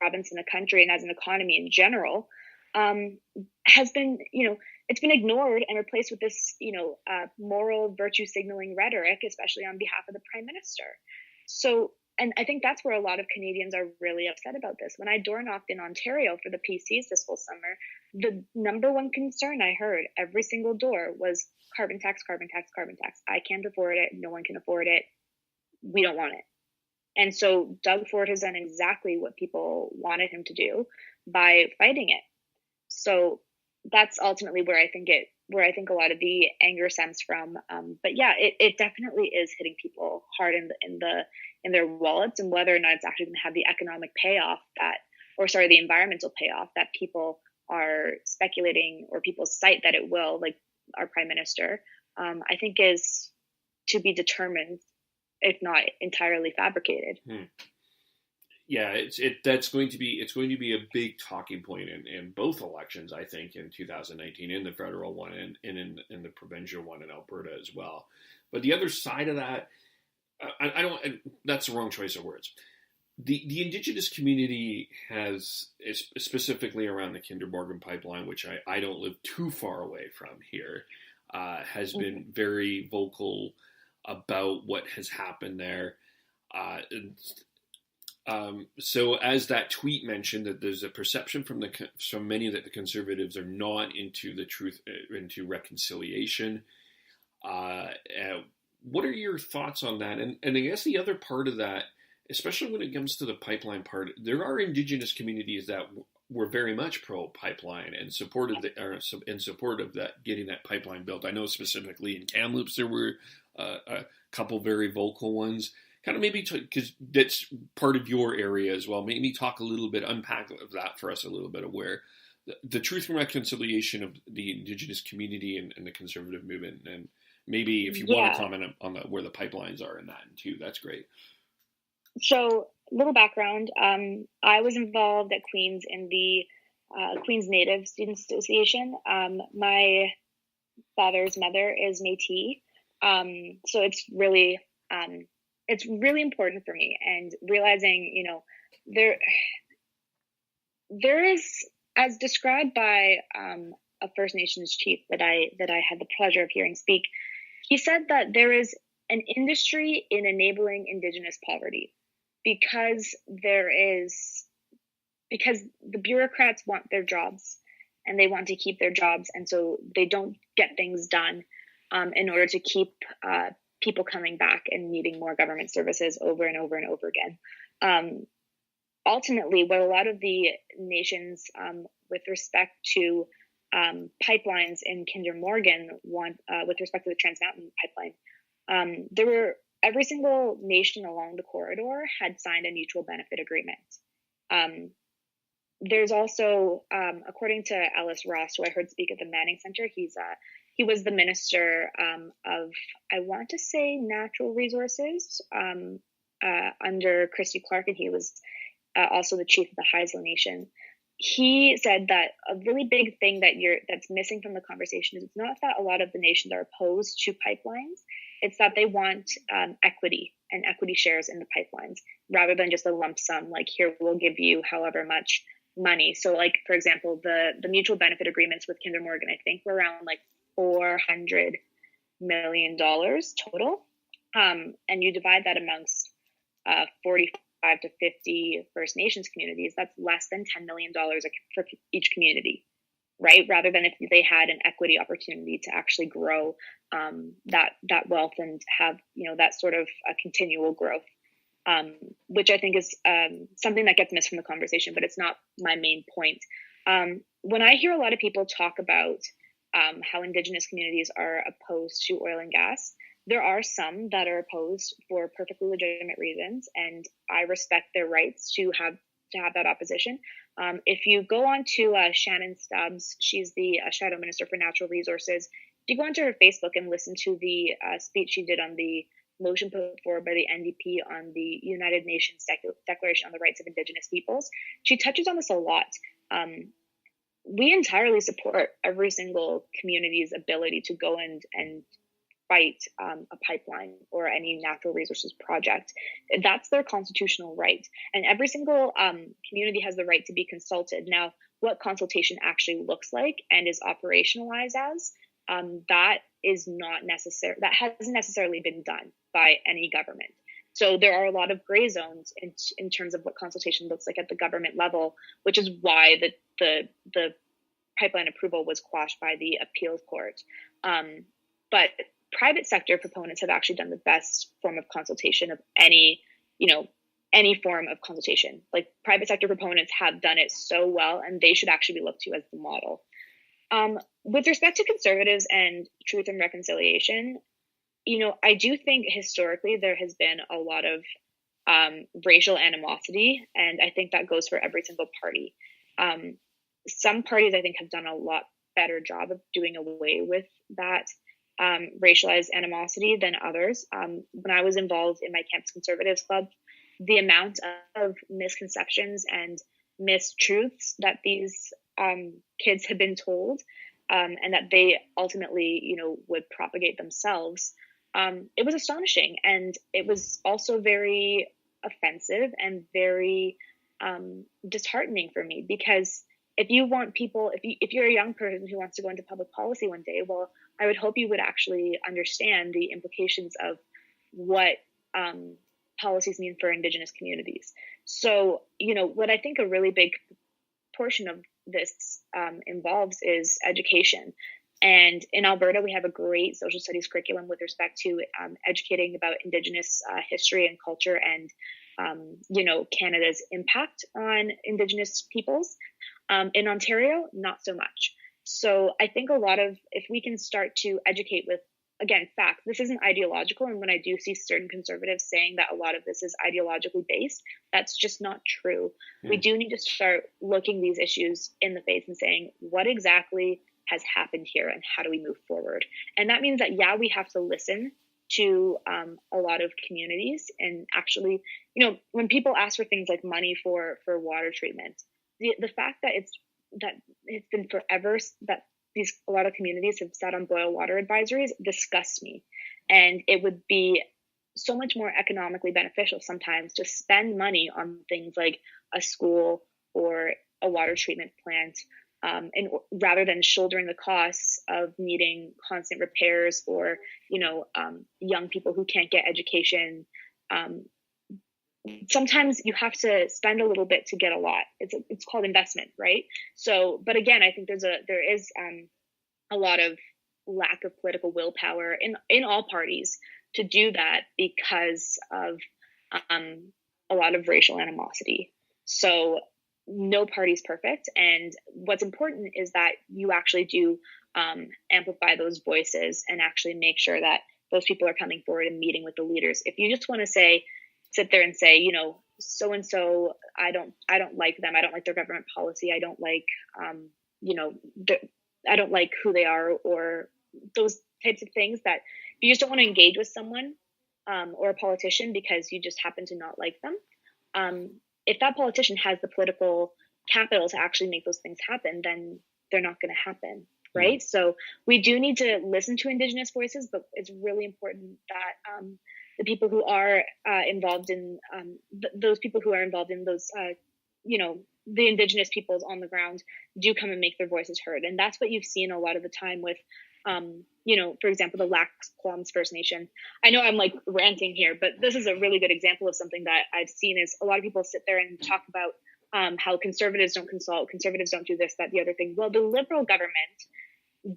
province in the country and as an economy in general has been, it's been ignored and replaced with this, moral virtue signaling rhetoric, especially on behalf of the Prime Minister. So, and I think that's where a lot of Canadians are really upset about this. When I door knocked in Ontario for the PCs this whole summer, the number one concern I heard every single door was carbon tax, carbon tax, carbon tax. I can't afford it. No one can afford it. We don't want it. And so Doug Ford has done exactly what people wanted him to do by fighting it. So that's ultimately where I think a lot of the anger stems from. But yeah, it definitely is hitting people hard in their wallets, and whether or not it's actually going to have the economic payoff the environmental payoff that people are speculating, or people cite that it will, like our Prime Minister, I think is to be determined, if not entirely fabricated. Yeah, it's going to be a big talking point in both elections, I think, in 2019, in the federal one and in the provincial one in Alberta as well. But the other side of that, I don't. That's the wrong choice of words. The Indigenous community has, specifically around the Kinder Morgan pipeline, which I don't live too far away from here, has been very vocal about what has happened there. So as that tweet mentioned, that there's a perception from many that the Conservatives are not into the truth, into reconciliation. What are your thoughts on that? And I guess the other part of that, especially when it comes to the pipeline part, there are Indigenous communities that were very much pro-pipeline and supported in support of that, getting that pipeline built. I know specifically in Kamloops there were a couple very vocal ones. Kind of maybe, because that's part of your area as well, maybe talk a little bit, unpack that for us a little bit, of where the truth and reconciliation of the Indigenous community and the Conservative movement, and maybe if you want to comment on where the pipelines are in that too, that's great. So, little background, I was involved at Queen's in the Queen's Native Students Association. My father's mother is Métis, so it's really important for me, and realizing, there is, as described by a First Nations chief that I had the pleasure of hearing speak, he said that there is an industry in enabling Indigenous poverty because the bureaucrats want their jobs and they want to keep their jobs, and so they don't get things done in order to keep people coming back and needing more government services over and over and over again. Ultimately, what a lot of the nations, with respect to pipelines in Kinder Morgan want, with respect to the Trans Mountain pipeline, every single nation along the corridor had signed a mutual benefit agreement. There's also, according to Ellis Ross, who I heard speak at the Manning Center, he was the minister of, I want to say, natural resources under Christy Clark, and he was also the chief of the Haisla Nation. He said that a really big thing that's missing from the conversation is it's not that a lot of the nations are opposed to pipelines, it's that they want equity and equity shares in the pipelines rather than just a lump sum, like, here, we'll give you however much money. So, like, for example, the mutual benefit agreements with Kinder Morgan, I think, were around like $400 million total. And you divide that amongst 45 25 to 50 First Nations communities, that's less than $10 million for each community, right? Rather than if they had an equity opportunity to actually grow that wealth and have, that sort of a continual growth, which I think is something that gets missed from the conversation, but it's not my main point. When I hear a lot of people talk about how Indigenous communities are opposed to oil and gas, there are some that are opposed for perfectly legitimate reasons, and I respect their rights to have that opposition. If you go on to Shannon Stubbs, she's the Shadow Minister for Natural Resources. If you go onto her Facebook and listen to the speech she did on the motion put forward by the NDP on the United Nations Declaration on the Rights of Indigenous Peoples, she touches on this a lot. We entirely support every single community's ability to go and fight a pipeline or any natural resources project. That's their constitutional right. And every single community has the right to be consulted. Now, what consultation actually looks like and is operationalized as, that is not necessary. That hasn't necessarily been done by any government. So there are a lot of gray zones in terms of what consultation looks like at the government level, which is why the pipeline approval was quashed by the appeals court. But private sector proponents have actually done the best form of consultation of any form of consultation. Like, private sector proponents have done it so well, and they should actually be looked to as the model. With respect to conservatives and truth and reconciliation, I do think historically there has been a lot of racial animosity, and I think that goes for every single party. Some parties, I think, have done a lot better job of doing away with that racialized animosity than others. When I was involved in my Campus Conservatives Club, the amount of misconceptions and mistruths that these kids had been told, and that they ultimately, would propagate themselves, it was astonishing. And it was also very offensive and very disheartening for me, because if you want people, if you're a young person who wants to go into public policy one day, well, I would hope you would actually understand the implications of what policies mean for Indigenous communities. So, what I think a really big portion of this involves is education. And in Alberta, we have a great social studies curriculum with respect to educating about Indigenous history and culture and, Canada's impact on Indigenous peoples. In Ontario, not so much. So I think if we can start to educate with, again, facts, this isn't ideological. And when I do see certain conservatives saying that a lot of this is ideologically based, that's just not true. We do need to start looking these issues in the face and saying, what exactly has happened here and how do we move forward? And that means that, we have to listen to a lot of communities. And actually, when people ask for things like money for water treatment, the fact that it's been forever that a lot of communities have sat on boil water advisories disgusts me. And it would be so much more economically beneficial sometimes to spend money on things like a school or a water treatment plant, and rather than shouldering the costs of needing constant repairs or, young people who can't get education. Sometimes you have to spend a little bit to get a lot. It's called investment, right? So, but again, I think there is a lot of lack of political willpower in all parties to do that because of a lot of racial animosity. So no party's perfect, and what's important is that you actually do amplify those voices and actually make sure that those people are coming forward and meeting with the leaders. If you just want to sit there and say, so and so, I don't like them. I don't like their government policy. I don't like, I don't like who they are, or those types of things, that you just don't want to engage with someone or a politician because you just happen to not like them. If that politician has the political capital to actually make those things happen, then they're not going to happen. Right. So we do need to listen to Indigenous voices, but it's really important that the people who are involved in those people who are involved in those, the indigenous peoples on the ground do come and make their voices heard. And that's what you've seen a lot of the time with, for example, the Lac Kwams First Nation. I know I'm like ranting here, but this is a really good example of something that I've seen is a lot of people sit there and talk about how conservatives don't consult, conservatives don't do this, that, the other thing. Well, the Liberal government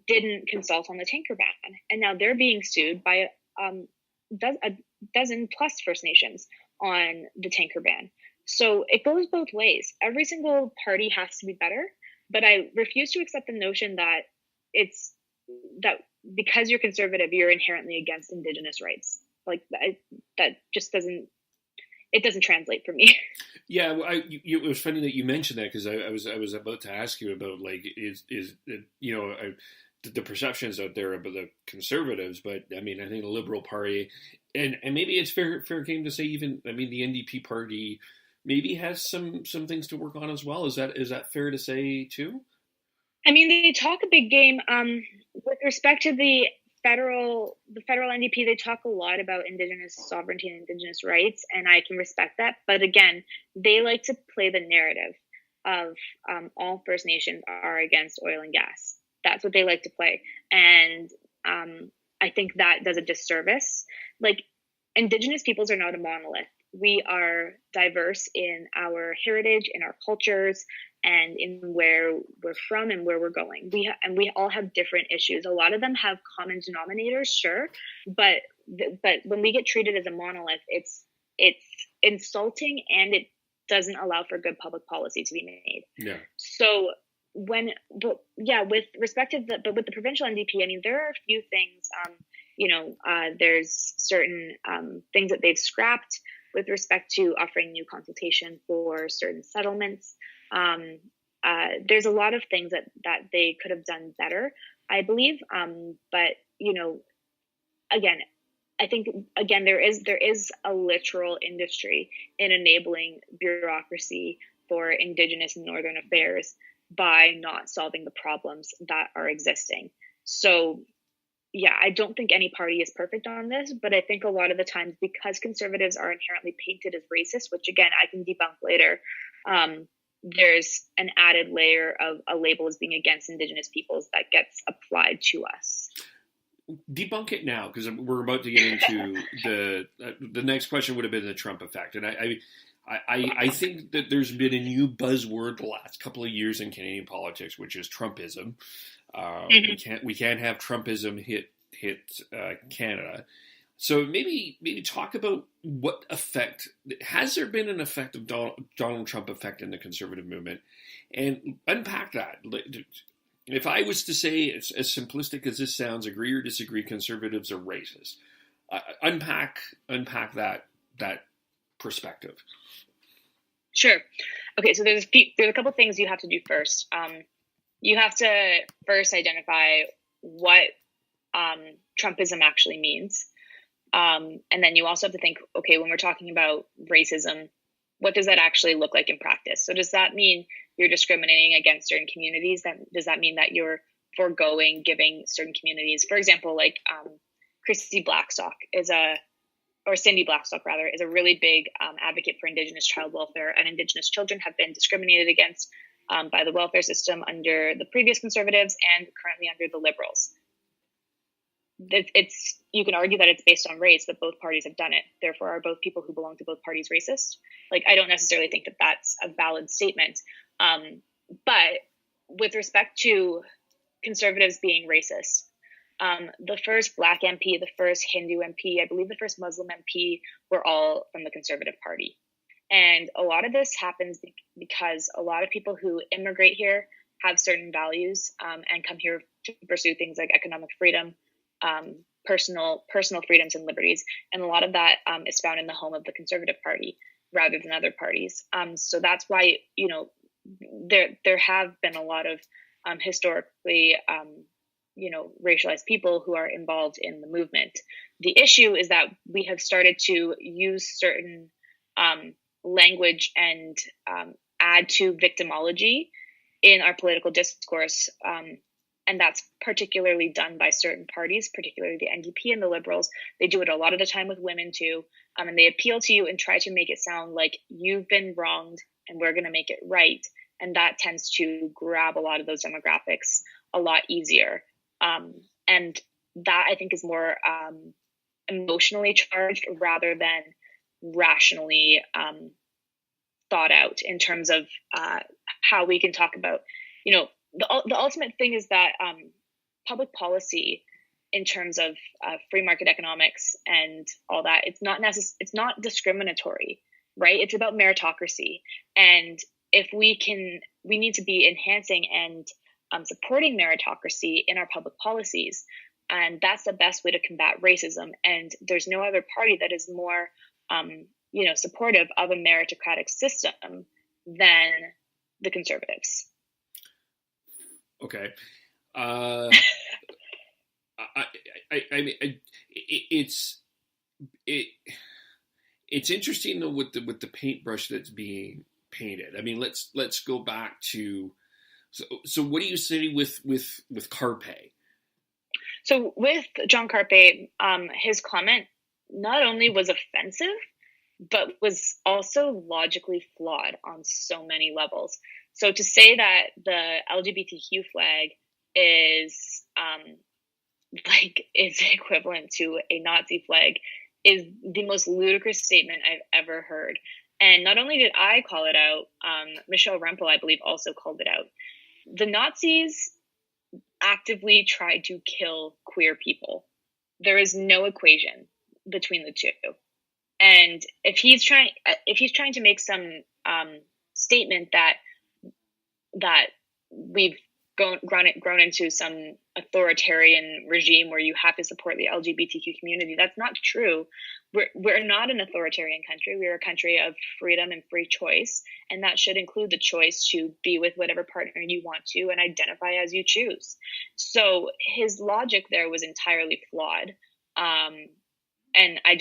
didn't consult on the tanker ban, and now they're being sued by a dozen plus First Nations on the tanker ban. So it goes both ways. Every single party has to be better, but I refuse to accept the notion that it's that because you're conservative, you're inherently against Indigenous rights. Like that just doesn't translate for me. Yeah, well, it was funny that you mentioned that, because I was about to ask you about, like, is the perceptions out there about the conservatives, but I mean, I think the Liberal Party, and maybe it's fair game to say, even, I mean, the NDP party maybe has some things to work on as well. Is that fair to say too? I mean, they talk a big game. With respect to the federal NDP, they talk a lot about Indigenous sovereignty and Indigenous rights, and I can respect that. But again, they like to play the narrative of all First Nations are against oil and gas. That's what they like to play, and I think that does a disservice. Like, Indigenous peoples are not a monolith. We are diverse in our heritage, in our cultures, and in where we're from and where we're going. We all have different issues. A lot of them have common denominators, sure, but when we get treated as a monolith, it's insulting, and it doesn't allow for good public policy to be made. Yeah. So with respect to with the provincial NDP, I mean, there are a few things. There's certain things that they've scrapped with respect to offering new consultation for certain settlements. There's a lot of things that they could have done better, I believe. But again, I think there is a literal industry in enabling bureaucracy for Indigenous and Northern affairs by not solving the problems that are existing. So yeah, I don't think any party is perfect on this, but I think a lot of the times, because conservatives are inherently painted as racist, which again, I can debunk later, there's an added layer of a label as being against Indigenous peoples that gets applied to us. Debunk it now, because we're about to get into the next question would have been the Trump effect. And I think that there's been a new buzzword the last couple of years in Canadian politics, which is Trumpism. We can't have Trumpism hit Canada. So maybe talk about what effect has there been an effect of Donald Trump effect in the conservative movement, and unpack that. If I was to say, as simplistic as this sounds, agree or disagree, conservatives are racist. Unpack that perspective. Sure. Okay, so there's a couple things you have to do first. You have to first identify what Trumpism actually means. And then you also have to think, okay, when we're talking about racism, what does that actually look like in practice? So does that mean you're discriminating against certain communities? Does that mean that you're foregoing giving certain communities, for example, like Cindy Blackstock is a really big advocate for Indigenous child welfare, and Indigenous children have been discriminated against by the welfare system under the previous Conservatives and currently under the Liberals. You can argue that it's based on race, but both parties have done it. Therefore, are both people who belong to both parties racist? Like, I don't necessarily think that that's a valid statement. But with respect to Conservatives being racist, the first Black MP, the first Hindu MP, I believe the first Muslim MP were all from the Conservative Party. And a lot of this happens because a lot of people who immigrate here have certain values and come here to pursue things like economic freedom, personal freedoms and liberties. And a lot of that is found in the home of the Conservative Party rather than other parties. So that's why, there have been a lot of historically, racialized people who are involved in the movement. The issue is that we have started to use certain language and add to victimology in our political discourse. And that's particularly done by certain parties, particularly the NDP and the Liberals. They do it a lot of the time with women too. And they appeal to you and try to make it sound like you've been wronged and we're going to make it right. and that tends to grab a lot of those demographics a lot easier. And that, I think, is more emotionally charged rather than rationally thought out in terms of how we can talk about, the ultimate thing is that public policy in terms of free market economics and all that, it's not discriminatory, right? It's about meritocracy. And if we need to be enhancing and supporting meritocracy in our public policies. And that's the best way to combat racism. And there's no other party that is more, supportive of a meritocratic system than the Conservatives. Okay. It's interesting though with the paintbrush that's being painted. I mean, let's go back to so what do you say with Carpe? So with John Carpe, his comment not only was offensive, but was also logically flawed on so many levels. So to say that the LGBTQ flag is equivalent to a Nazi flag is the most ludicrous statement I've ever heard. And not only did I call it out, Michelle Rempel, I believe, also called it out. The Nazis actively tried to kill queer people. There is no equation between the two. And if he's trying to make some statement that we've grown into some authoritarian regime where you have to support the LGBTQ community, that's not true. We're not an authoritarian country. We're a country of freedom and free choice, and that should include the choice to be with whatever partner you want to and identify as you choose. So his logic there was entirely flawed, and I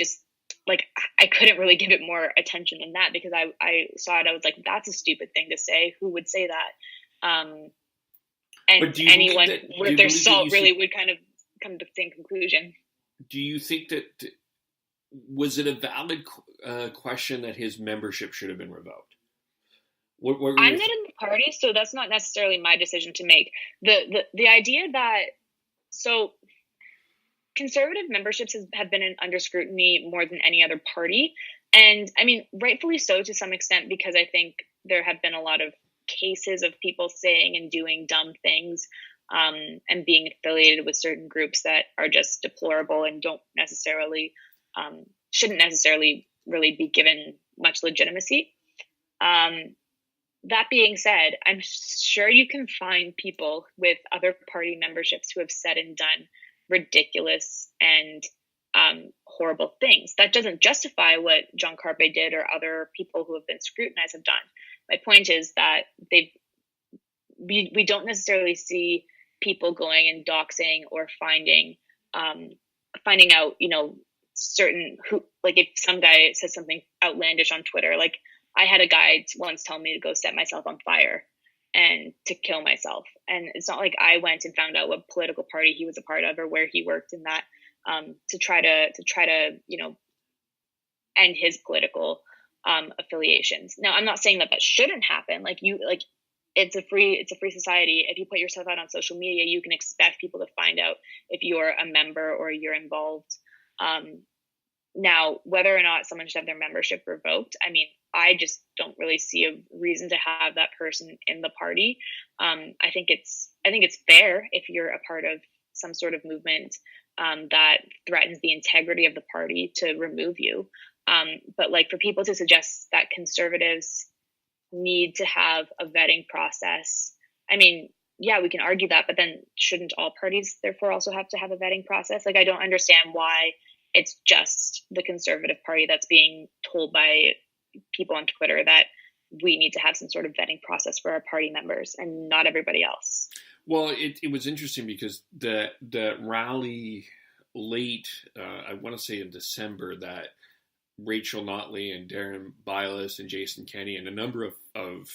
couldn't really give it more attention than that, because I saw it. I was like, that's a stupid thing to say. Who would say that? And anyone with their salt really would kind of come to the same conclusion. Do you think that, was it a valid question that his membership should have been revoked? I'm not in the party, so that's not necessarily my decision to make. The idea that, so conservative memberships have been under scrutiny more than any other party. And I mean, rightfully so to some extent, because I think there have been a lot of cases of people saying and doing dumb things and being affiliated with certain groups that are just deplorable and don't necessarily shouldn't necessarily really be given much legitimacy. That being said, I'm sure you can find people with other party memberships who have said and done ridiculous and horrible things. That doesn't justify what John Carpe did or other people who have been scrutinized have done. My point is that we don't necessarily see people going and doxing or finding out, certain who, like if some guy says something outlandish on Twitter, like I had a guy once tell me to go set myself on fire and to kill myself. And it's not like I went and found out what political party he was a part of or where he worked in that, to try to, end his political affiliations. Now, I'm not saying that shouldn't happen. It's a free society. If you put yourself out on social media, you can expect people to find out if you're a member or you're involved. Now, whether or not someone should have their membership revoked, I mean, I just don't really see a reason to have that person in the party. I think it's fair if you're a part of some sort of movement that threatens the integrity of the party to remove you. But for people to suggest that conservatives need to have a vetting process, I mean, yeah, we can argue that, but then shouldn't all parties therefore also have to have a vetting process? I don't understand why it's just the Conservative Party that's being told by people on Twitter that we need to have some sort of vetting process for our party members and not everybody else. Well, it was interesting because the rally late, I want to say in December, that Rachel Notley and Darren Bylas and Jason Kenney and a number of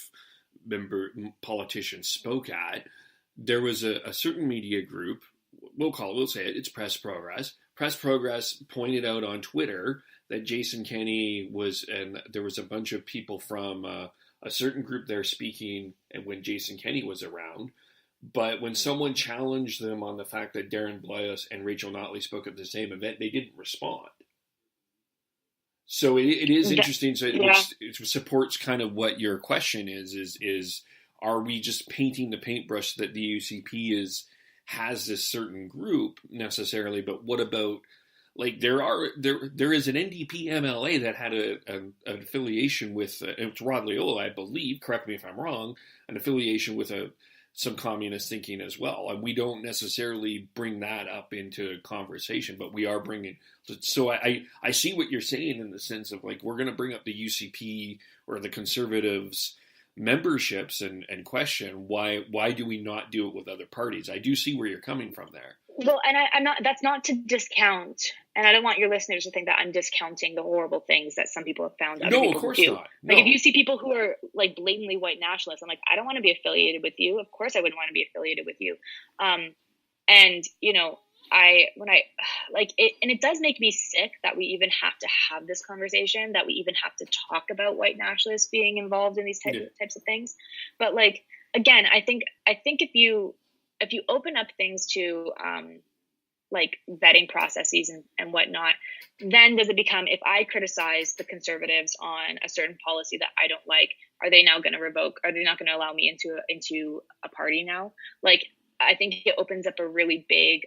member politicians spoke at, there was a certain media group, we'll say it's Press Progress. Press Progress pointed out on Twitter that Jason Kenney and there was a bunch of people from a certain group there speaking and when Jason Kenney was around. But when someone challenged them on the fact that Darren Blias and Rachel Notley spoke at the same event, they didn't respond. So it is interesting. So it supports kind of what your question is are we just painting the paintbrush that the UCP has this certain group necessarily? But what about, like, there is an NDP MLA that had an affiliation with it's Rod Loyola, I believe. Correct me if I'm wrong. An affiliation with some communist thinking as well, and we don't necessarily bring that up into conversation, but we are bringing. So I see what you're saying in the sense of, like, we're going to bring up the UCP or the Conservatives memberships and question why do we not do it with other parties? I do see where you're coming from there. Well, and I'm not. That's not to discount, and I don't want your listeners to think that I'm discounting the horrible things that some people have found other people of course do. Not. No. Like, if you see people who are, like, blatantly white nationalists, I'm like, I don't want to be affiliated with you. Of course, I wouldn't want to be affiliated with you. And you know, when I like it, and it does make me sick that we even have to have this conversation, that we even have to talk about white nationalists being involved in these types of things. But, like, again, I think if you open up things to like vetting processes and whatnot, then does it become, if I criticize the Conservatives on a certain policy that I don't like, are they now going to revoke? Are they not going to allow me into a party now? Like, I think it opens up a really big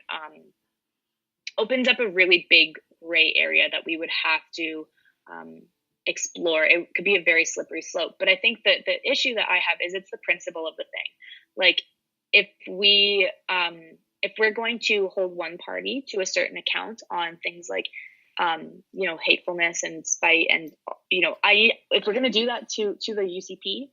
gray area that we would have to explore. It could be a very slippery slope. But I think that the issue that I have is it's the principle of the thing. Like, if we're going to hold one party to a certain account on things like, you know, hatefulness and spite, and, you know, if we're going to do that to the UCP,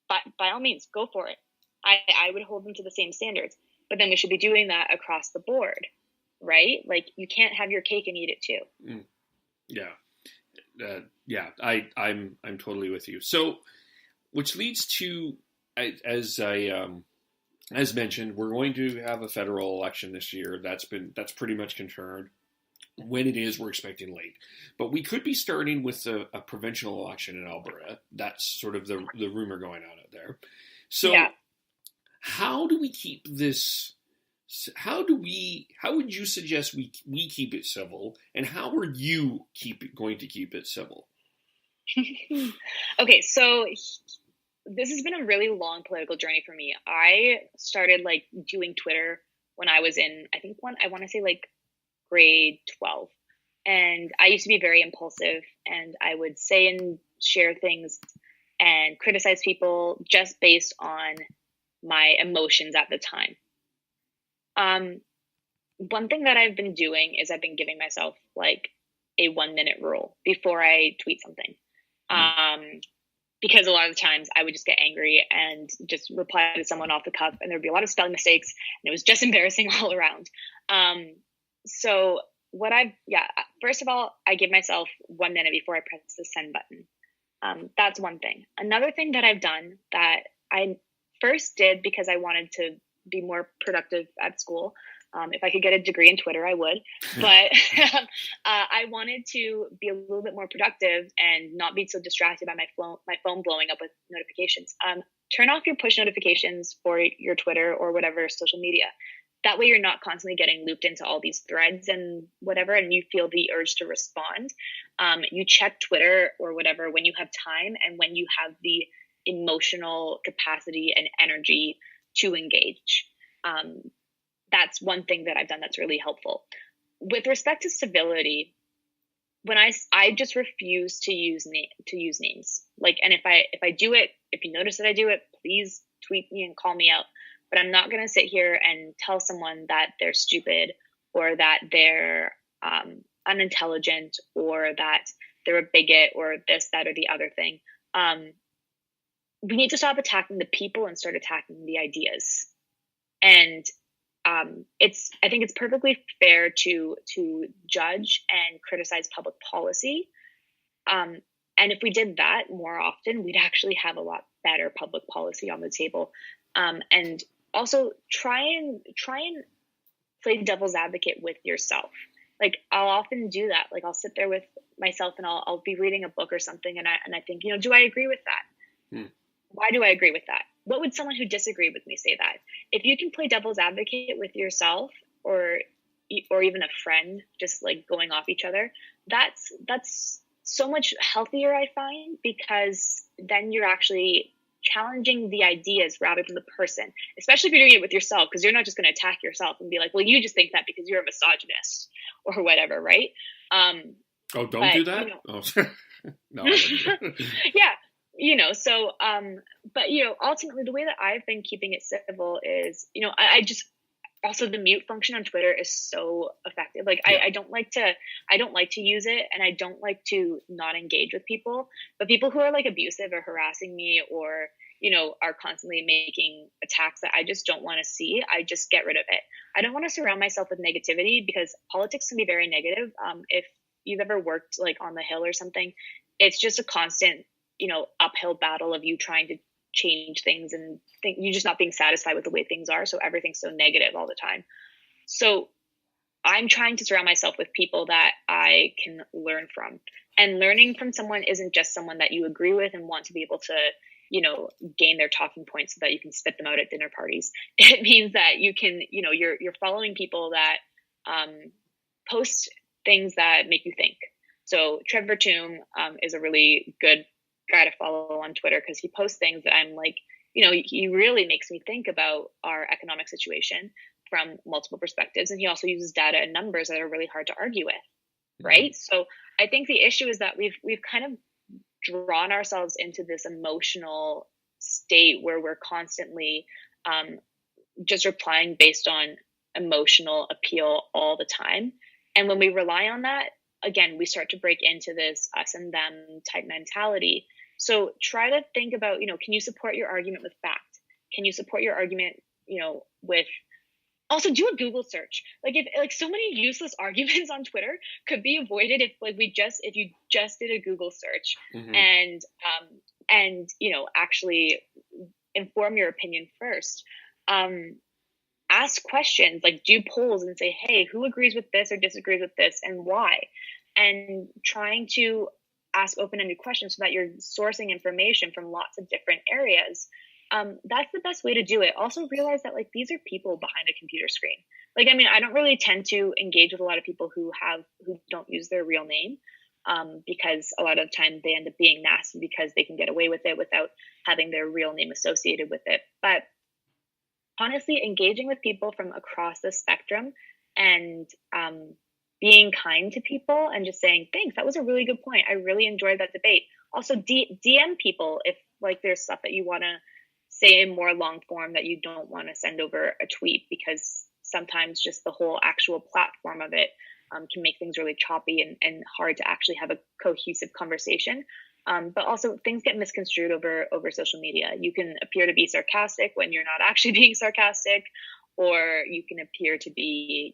by all means, go for it. I would hold them to the same standards, but then we should be doing that across the board, right? Like, you can't have your cake and eat it too. Yeah. I'm totally with you. So, which leads to, as mentioned, we're going to have a federal election this year. That's pretty much confirmed. When it is, we're expecting late. But we could be starting with a provincial election in Alberta. That's sort of the rumor going on out there. So how do we keep this? How would you suggest we keep it civil? And how are you going to keep it civil? Okay, so this has been a really long political journey for me. I started, like, doing Twitter when I was in, I want to say, like, grade 12. And I used to be very impulsive, and I would say and share things and criticize people just based on my emotions at the time. One thing that I've been doing is I've been giving myself, like, a 1-minute rule before I tweet something. Because a lot of the times I would just get angry and just reply to someone off the cuff, and there'd be a lot of spelling mistakes, and it was just embarrassing all around. So first of all, I give myself 1 minute before I press the send button. That's one thing. Another thing that I've done that I first did because I wanted to be more productive at school. If I could get a degree in Twitter, I would. But I wanted to be a little bit more productive and not be so distracted by my phone blowing up with notifications. Turn off your push notifications for your Twitter or whatever social media. That way you're not constantly getting looped into all these threads and whatever, and you feel the urge to respond. You check Twitter or whatever when you have time and when you have the emotional capacity and energy to engage. That's one thing that I've done that's really helpful. With respect to civility, when I just refuse to use names. Like, and if I do it, if you notice that I do it, please tweet me and call me out. But I'm not going to sit here and tell someone that they're stupid or that they're unintelligent or that they're a bigot or this, that, or the other thing. We need to stop attacking the people and start attacking the ideas. And I think it's perfectly fair to judge and criticize public policy. And if we did that more often, we'd actually have a lot better public policy on the table. And also try and play devil's advocate with yourself. Like, I'll often do that. Like, I'll sit there with myself and I'll be reading a book or something. And I think, do I agree with that? Why do I agree with that? What would someone who disagreed with me say that? If you can play devil's advocate with yourself or even a friend, just like going off each other, that's so much healthier, I find, because then you're actually challenging the ideas rather than the person, especially if you're doing it with yourself, because you're not just going to attack yourself and be like, well, you just think that because you're a misogynist or whatever, right? Don't do that. No. Yeah. So, but, ultimately the way that I've been keeping it civil is, I just, also the mute function on Twitter is so effective. Like I don't like to use it, and I don't like to not engage with people, but people who are like abusive or harassing me or, are constantly making attacks that I just don't want to see, I just get rid of it. I don't want to surround myself with negativity because politics can be very negative. If you've ever worked like on the Hill or something, it's just a constant, uphill battle of you trying to change things and you're just not being satisfied with the way things are. So everything's so negative all the time. So I'm trying to surround myself with people that I can learn from. And learning from someone isn't just someone that you agree with and want to be able to, gain their talking points so that you can spit them out at dinner parties. It means that you can, you're following people that post things that make you think. So Trevor Toom is a really good guy to follow on Twitter because he posts things that I'm like, he really makes me think about our economic situation from multiple perspectives. And he also uses data and numbers that are really hard to argue with. Right. So I think the issue is that we've kind of drawn ourselves into this emotional state where we're constantly just replying based on emotional appeal all the time. And when we rely on that, again, we start to break into this us and them type mentality. So try to think about, can you support your argument with fact? Can you support your argument, with also do a Google search? If so many useless arguments on Twitter could be avoided if you just did a Google search and actually inform your opinion first. Ask questions, do polls and say, hey, who agrees with this or disagrees with this and why? And trying to ask open-ended questions so that you're sourcing information from lots of different areas. That's the best way to do it. Also realize that these are people behind a computer screen. I don't really tend to engage with a lot of people who don't use their real name because a lot of the time they end up being nasty because they can get away with it without having their real name associated with it. But honestly, engaging with people from across the spectrum and being kind to people and just saying, thanks, that was a really good point. I really enjoyed that debate. Also, DM people if there's stuff that you want to say in more long form that you don't want to send over a tweet, because sometimes just the whole actual platform of it can make things really choppy and hard to actually have a cohesive conversation. But also things get misconstrued over social media. You can appear to be sarcastic when you're not actually being sarcastic, or you can appear to be,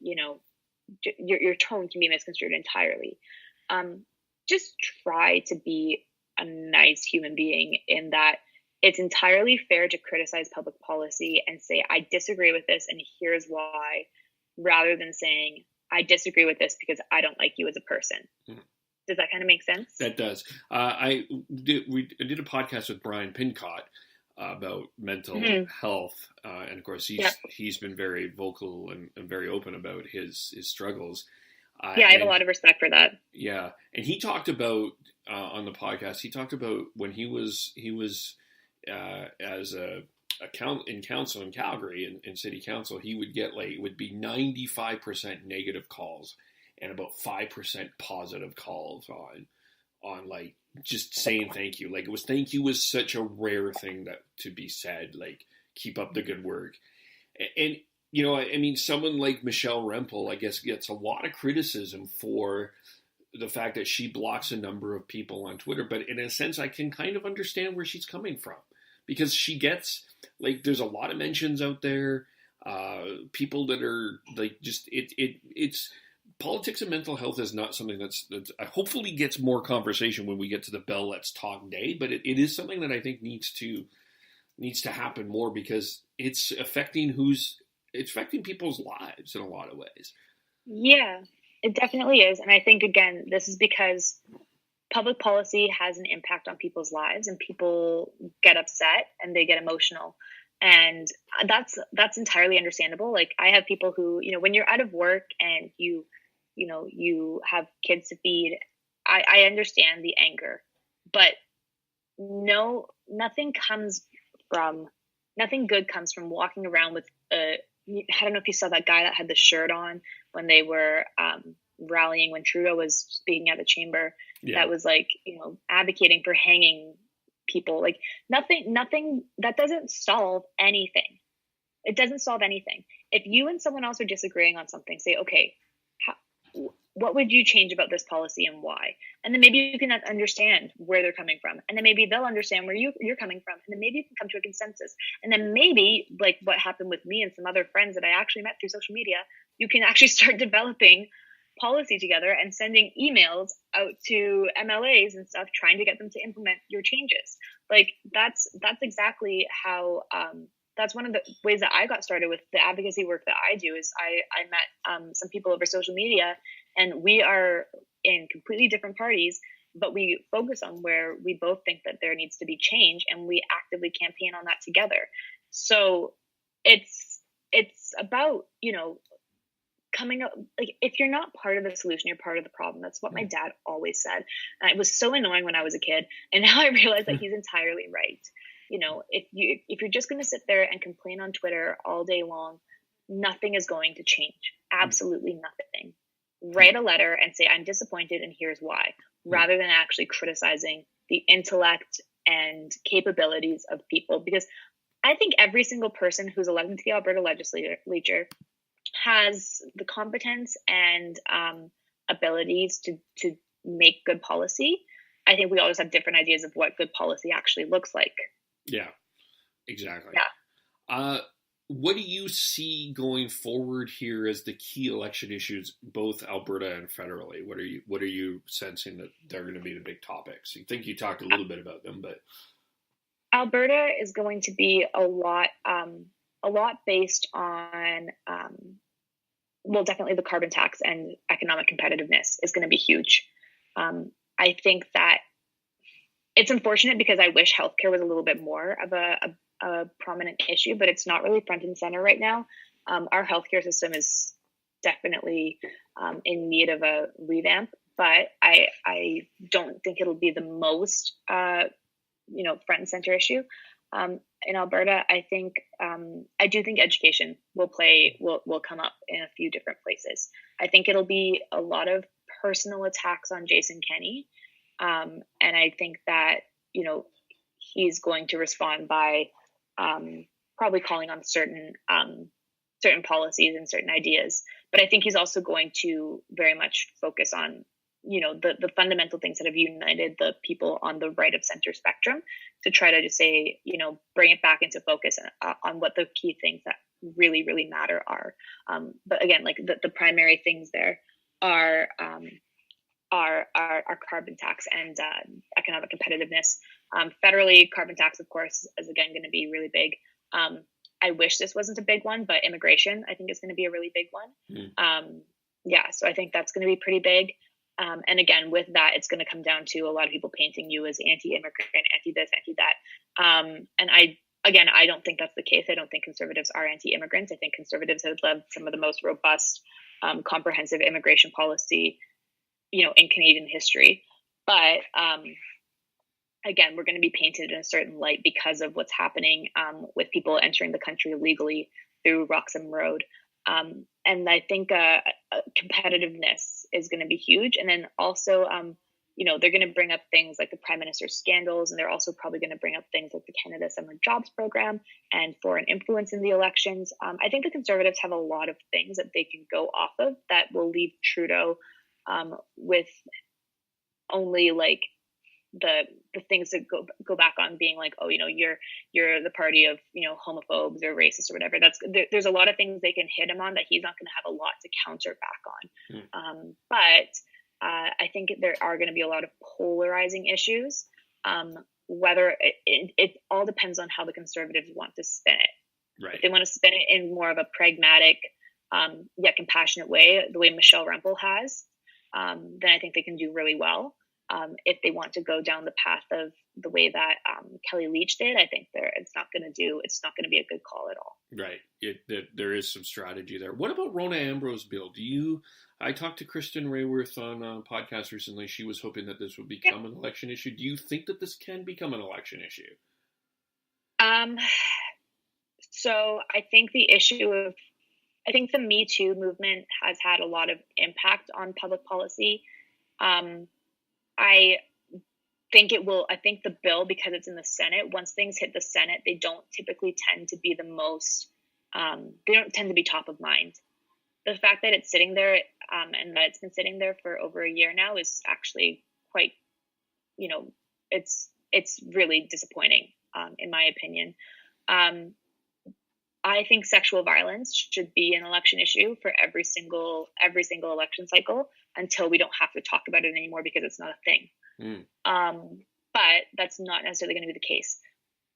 your tone can be misconstrued entirely. Just try to be a nice human being in that it's entirely fair to criticize public policy and say, I disagree with this and here's why, rather than saying, I disagree with this because I don't like you as a person. Does that kind of make sense? That does. I did a podcast with Brian Pincott about mental health, and of course he's been very vocal and very open about his struggles. I have a lot of respect for that. Yeah, and he talked about on the podcast. He talked about when he was as in council in Calgary in city council, he would get it would be 95% negative calls and about 5% positive calls on just saying thank you. Thank you was such a rare thing to be said, keep up the good work. And, someone like Michelle Rempel, I guess, gets a lot of criticism for the fact that she blocks a number of people on Twitter. But in a sense, I can kind of understand where she's coming from, because she gets, there's a lot of mentions out there, people that are it's politics and mental health is not something that's hopefully gets more conversation when we get to the Bell Let's Talk Day, but it is something that I think needs to happen more, because it's affecting people's lives in a lot of ways. Yeah, it definitely is. And I think, again, this is because public policy has an impact on people's lives, and people get upset and they get emotional. And that's entirely understandable. Like, I have people who, when you're out of work and you have kids to feed, I understand the anger, but nothing good comes from walking around with I don't know if you saw that guy that had the shirt on when they were rallying when Trudeau was speaking at the chamber. Yeah. That was like, advocating for hanging people. Like, nothing that doesn't solve anything. It doesn't solve anything. If you and someone else are disagreeing on something, say, okay, what would you change about this policy and why? And then maybe you can understand where they're coming from. And then maybe they'll understand where you're coming from. And then maybe you can come to a consensus. And then maybe, like what happened with me and some other friends that I actually met through social media, you can actually start developing policy together and sending emails out to MLAs and stuff, trying to get them to implement your changes. Like, that's exactly how, that's one of the ways that I got started with the advocacy work that I do. Is I met some people over social media, and we are in completely different parties, but we focus on where we both think that there needs to be change, and we actively campaign on that together. So it's about, coming up, like, if you're not part of the solution, you're part of the problem. That's what my dad always said. And it was so annoying when I was a kid, and now I realize that he's entirely right. If you're just going to sit there and complain on Twitter all day long, nothing is going to change. Absolutely nothing. Write a letter and say, I'm disappointed and here's why, rather than actually criticizing the intellect and capabilities of people. Because I think every single person who's elected to the Alberta legislature has the competence and abilities to make good policy. I think we always have different ideas of what good policy actually looks like. Yeah, exactly. Yeah. What do you see going forward here as the key election issues, both Alberta and federally? What are you sensing that they're going to be the big topics? You think you talked a little bit about them, but Alberta is going to be a lot based on, definitely the carbon tax and economic competitiveness is going to be huge. I think that it's unfortunate because I wish healthcare was a little bit more of a prominent issue, but it's not really front and center right now. Our healthcare system is definitely in need of a revamp, but I don't think it'll be the most front and center issue. In Alberta, I do think education will come up in a few different places. I think it'll be a lot of personal attacks on Jason Kenney. And I think that, he's going to respond by probably calling on certain policies and certain ideas. But I think he's also going to very much focus on, the fundamental things that have united the people on the right of center spectrum, to try to just say, bring it back into focus on what the key things that really, really matter are. But again, like the primary things there are carbon tax and economic competitiveness. Federally, carbon tax, of course, is again going to be really big. I wish this wasn't a big one, but immigration, I think, is going to be a really big one. So I think that's going to be pretty big. And again, with that, it's going to come down to a lot of people painting you as anti-immigrant, anti-this, anti-that. And I don't think that's the case. I don't think conservatives are anti-immigrants. I think conservatives have led some of the most robust, comprehensive immigration policy, in Canadian history. But again, we're going to be painted in a certain light because of what's happening with people entering the country illegally through Roxham Road. And I think competitiveness is going to be huge. And then also, they're going to bring up things like the Prime Minister's scandals, and they're also probably going to bring up things like the Canada Summer Jobs Program and foreign influence in the elections. I think the Conservatives have a lot of things that they can go off of that will leave Trudeau with only like the things that go back on being like, oh, you're the party of, homophobes or racists or whatever. There's a lot of things they can hit him on that he's not going to have a lot to counter back on. But I think there are going to be a lot of polarizing issues. Whether it all depends on how the Conservatives want to spin it. Right. If they want to spin it in more of a pragmatic, yet compassionate way, the way Michelle Rempel has, then I think they can do really well. if they want to go down the path of the way that Kelly Leach did, I think it's not going to be a good call at all. Right. There is some strategy there. What about Rona Ambrose bill? I talked to Kristen Rayworth on a podcast recently. She was hoping that this would become an election issue. Do you think that this can become an election issue? So I think I think the Me Too movement has had a lot of impact on public policy. I think the bill, because it's in the Senate, once things hit the Senate, they don't typically tend to be they don't tend to be top of mind. The fact that it's sitting there, and that it's been sitting there for over a year now is actually quite, it's really disappointing, in my opinion. I think sexual violence should be an election issue for every single election cycle until we don't have to talk about it anymore because it's not a thing. But that's not necessarily going to be the case.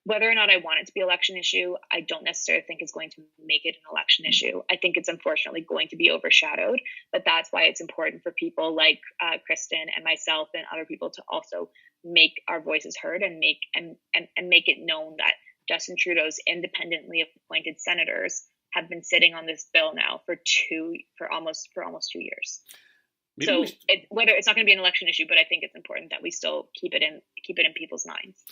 Whether or not I want it to be an election issue, I don't necessarily think is going to make it an election issue. I think it's unfortunately going to be overshadowed, but that's why it's important for people like Kristen and myself and other people to also make our voices heard and make it known that Justin Trudeau's independently appointed senators have been sitting on this bill now for almost 2 years. Whether it's not going to be an election issue, but I think it's important that we still keep it in people's minds.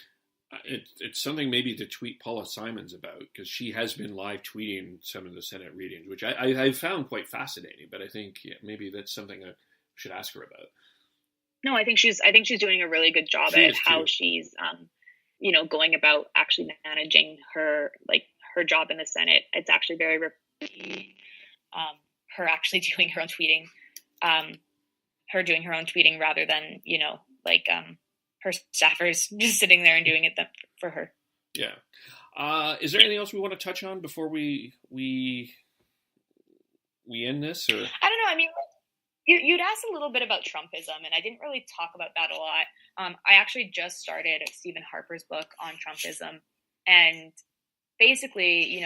It's something maybe to tweet Paula Simons about, because she has been live tweeting some of the Senate readings, which I found quite fascinating. But I think maybe that's something I should ask her about. No, I think she's doing a really good job at how she's going about actually managing her job in the Senate. It's actually very her actually doing her own tweeting, rather than her staffers just sitting there and doing it for her. Yeah. Is there anything else we want to touch on before we end this? Or I don't know. I mean, you'd asked a little bit about Trumpism, and I didn't really talk about that a lot. I actually just started Stephen Harper's book on Trumpism, and basically,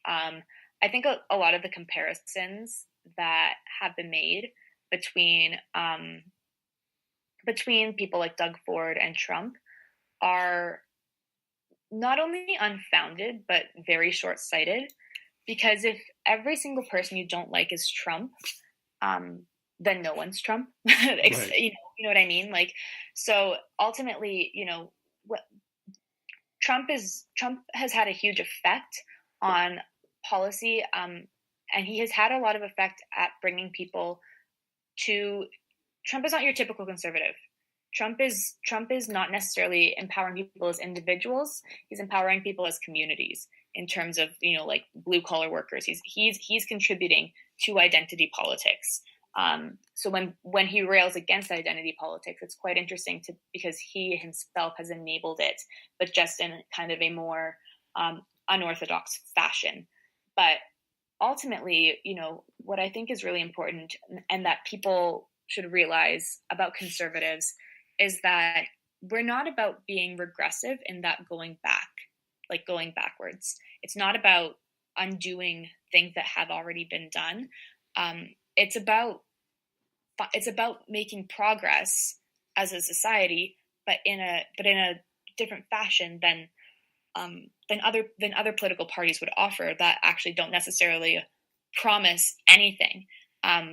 I think a lot of the comparisons that have been made between people like Doug Ford and Trump are not only unfounded, but very short-sighted, because if every single person you don't like is Trump, then no one's Trump. Right. You know what I mean? So ultimately, what Trump has had a huge effect on policy, and he has had a lot of effect at bringing people to. Trump is not your typical conservative. Trump is not necessarily empowering people as individuals. He's empowering people as communities in terms of blue collar workers. He's contributing to identity politics. So when he rails against identity politics, it's quite interesting because he himself has enabled it, but just in kind of a more unorthodox fashion. But ultimately, what I think is really important and that people should realize about conservatives is that we're not about being regressive in that going backwards. It's not about undoing things that have already been done. It's about making progress as a society, but in a different fashion than other political parties would offer that actually don't necessarily promise anything.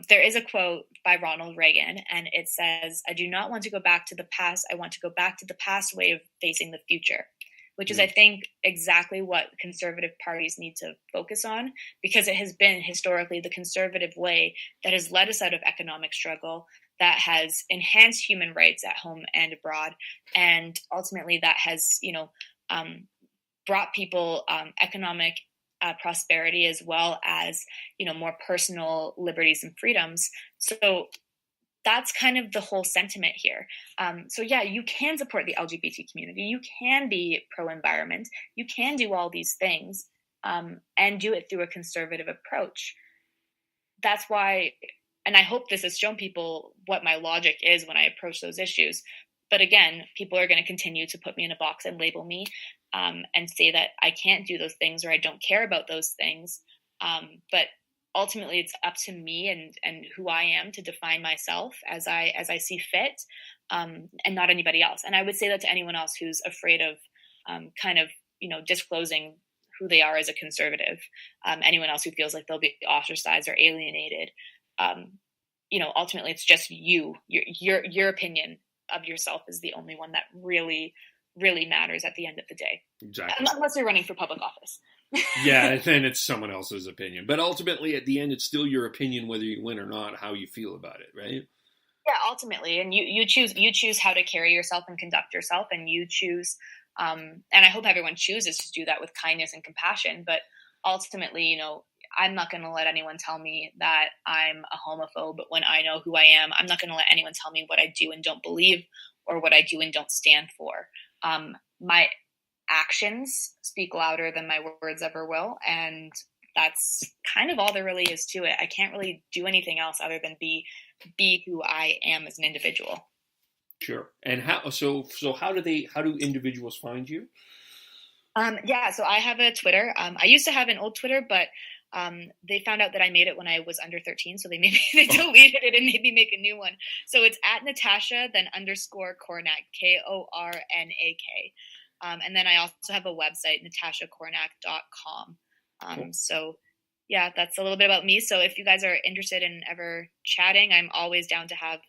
There is a quote by Ronald Reagan, and it says, "I do not want to go back to the past. I want to go back to the past way of facing the future," which is, I think, exactly what conservative parties need to focus on, because it has been historically the conservative way that has led us out of economic struggle, that has enhanced human rights at home and abroad, and ultimately that has, brought people economic prosperity as well as, more personal liberties and freedoms. So that's kind of the whole sentiment here. So yeah, you can support the LGBT community. You can be pro-environment. You can do all these things and do it through a conservative approach. That's why, and I hope this has shown people what my logic is when I approach those issues. But again, people are going to continue to put me in a box and label me and say that I can't do those things or I don't care about those things. But ultimately it's up to me and who I am to define myself as I see fit, and not anybody else. And I would say that to anyone else who's afraid of kind of, disclosing who they are as a conservative. Anyone else who feels like they'll be ostracized or alienated. Ultimately it's just you. Your opinion of yourself is the only one that really, really matters at the end of the day. Exactly. Unless you're running for public office. Yeah, then it's someone else's opinion. But ultimately, at the end, it's still your opinion, whether you win or not, how you feel about it, right? Yeah, ultimately, and you choose how to carry yourself and conduct yourself, and you choose. And I hope everyone chooses to do that with kindness and compassion. But ultimately, I'm not going to let anyone tell me that I'm a homophobe. But when I know who I am, I'm not going to let anyone tell me what I do and don't believe, or what I do and don't stand for. My actions speak louder than my words ever will, and that's kind of all there really is to it. I can't really do anything else other than be who I am as an individual. Sure. And how do individuals find you? So I have a Twitter. I used to have an old Twitter, but they found out that I made it when I was under 13, so they deleted it and made me make a new one. So it's at Natasha, then _Kornak, KORNAK. And then I also have a website, natashakornak.com. Cool. So yeah, that's a little bit about me. So if you guys are interested in ever chatting, I'm always down to have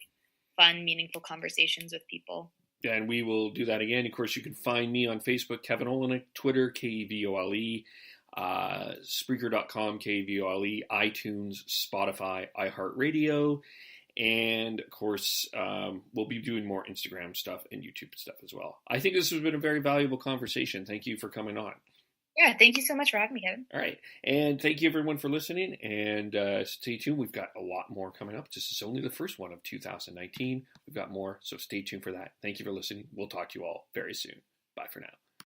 fun, meaningful conversations with people. Yeah, and we will do that again. Of course, you can find me on Facebook, Kevin Olenek, Twitter, KEVOLE, Spreaker.com, KEVOLE, iTunes, Spotify, iHeartRadio. And of course, we'll be doing more Instagram stuff and YouTube stuff as well. I think this has been a very valuable conversation. Thank you for coming on. Yeah, thank you so much for having me, Kevin. All right. And thank you, everyone, for listening. And stay tuned. We've got a lot more coming up. This is only the first one of 2019. We've got more, so stay tuned for that. Thank you for listening. We'll talk to you all very soon. Bye for now.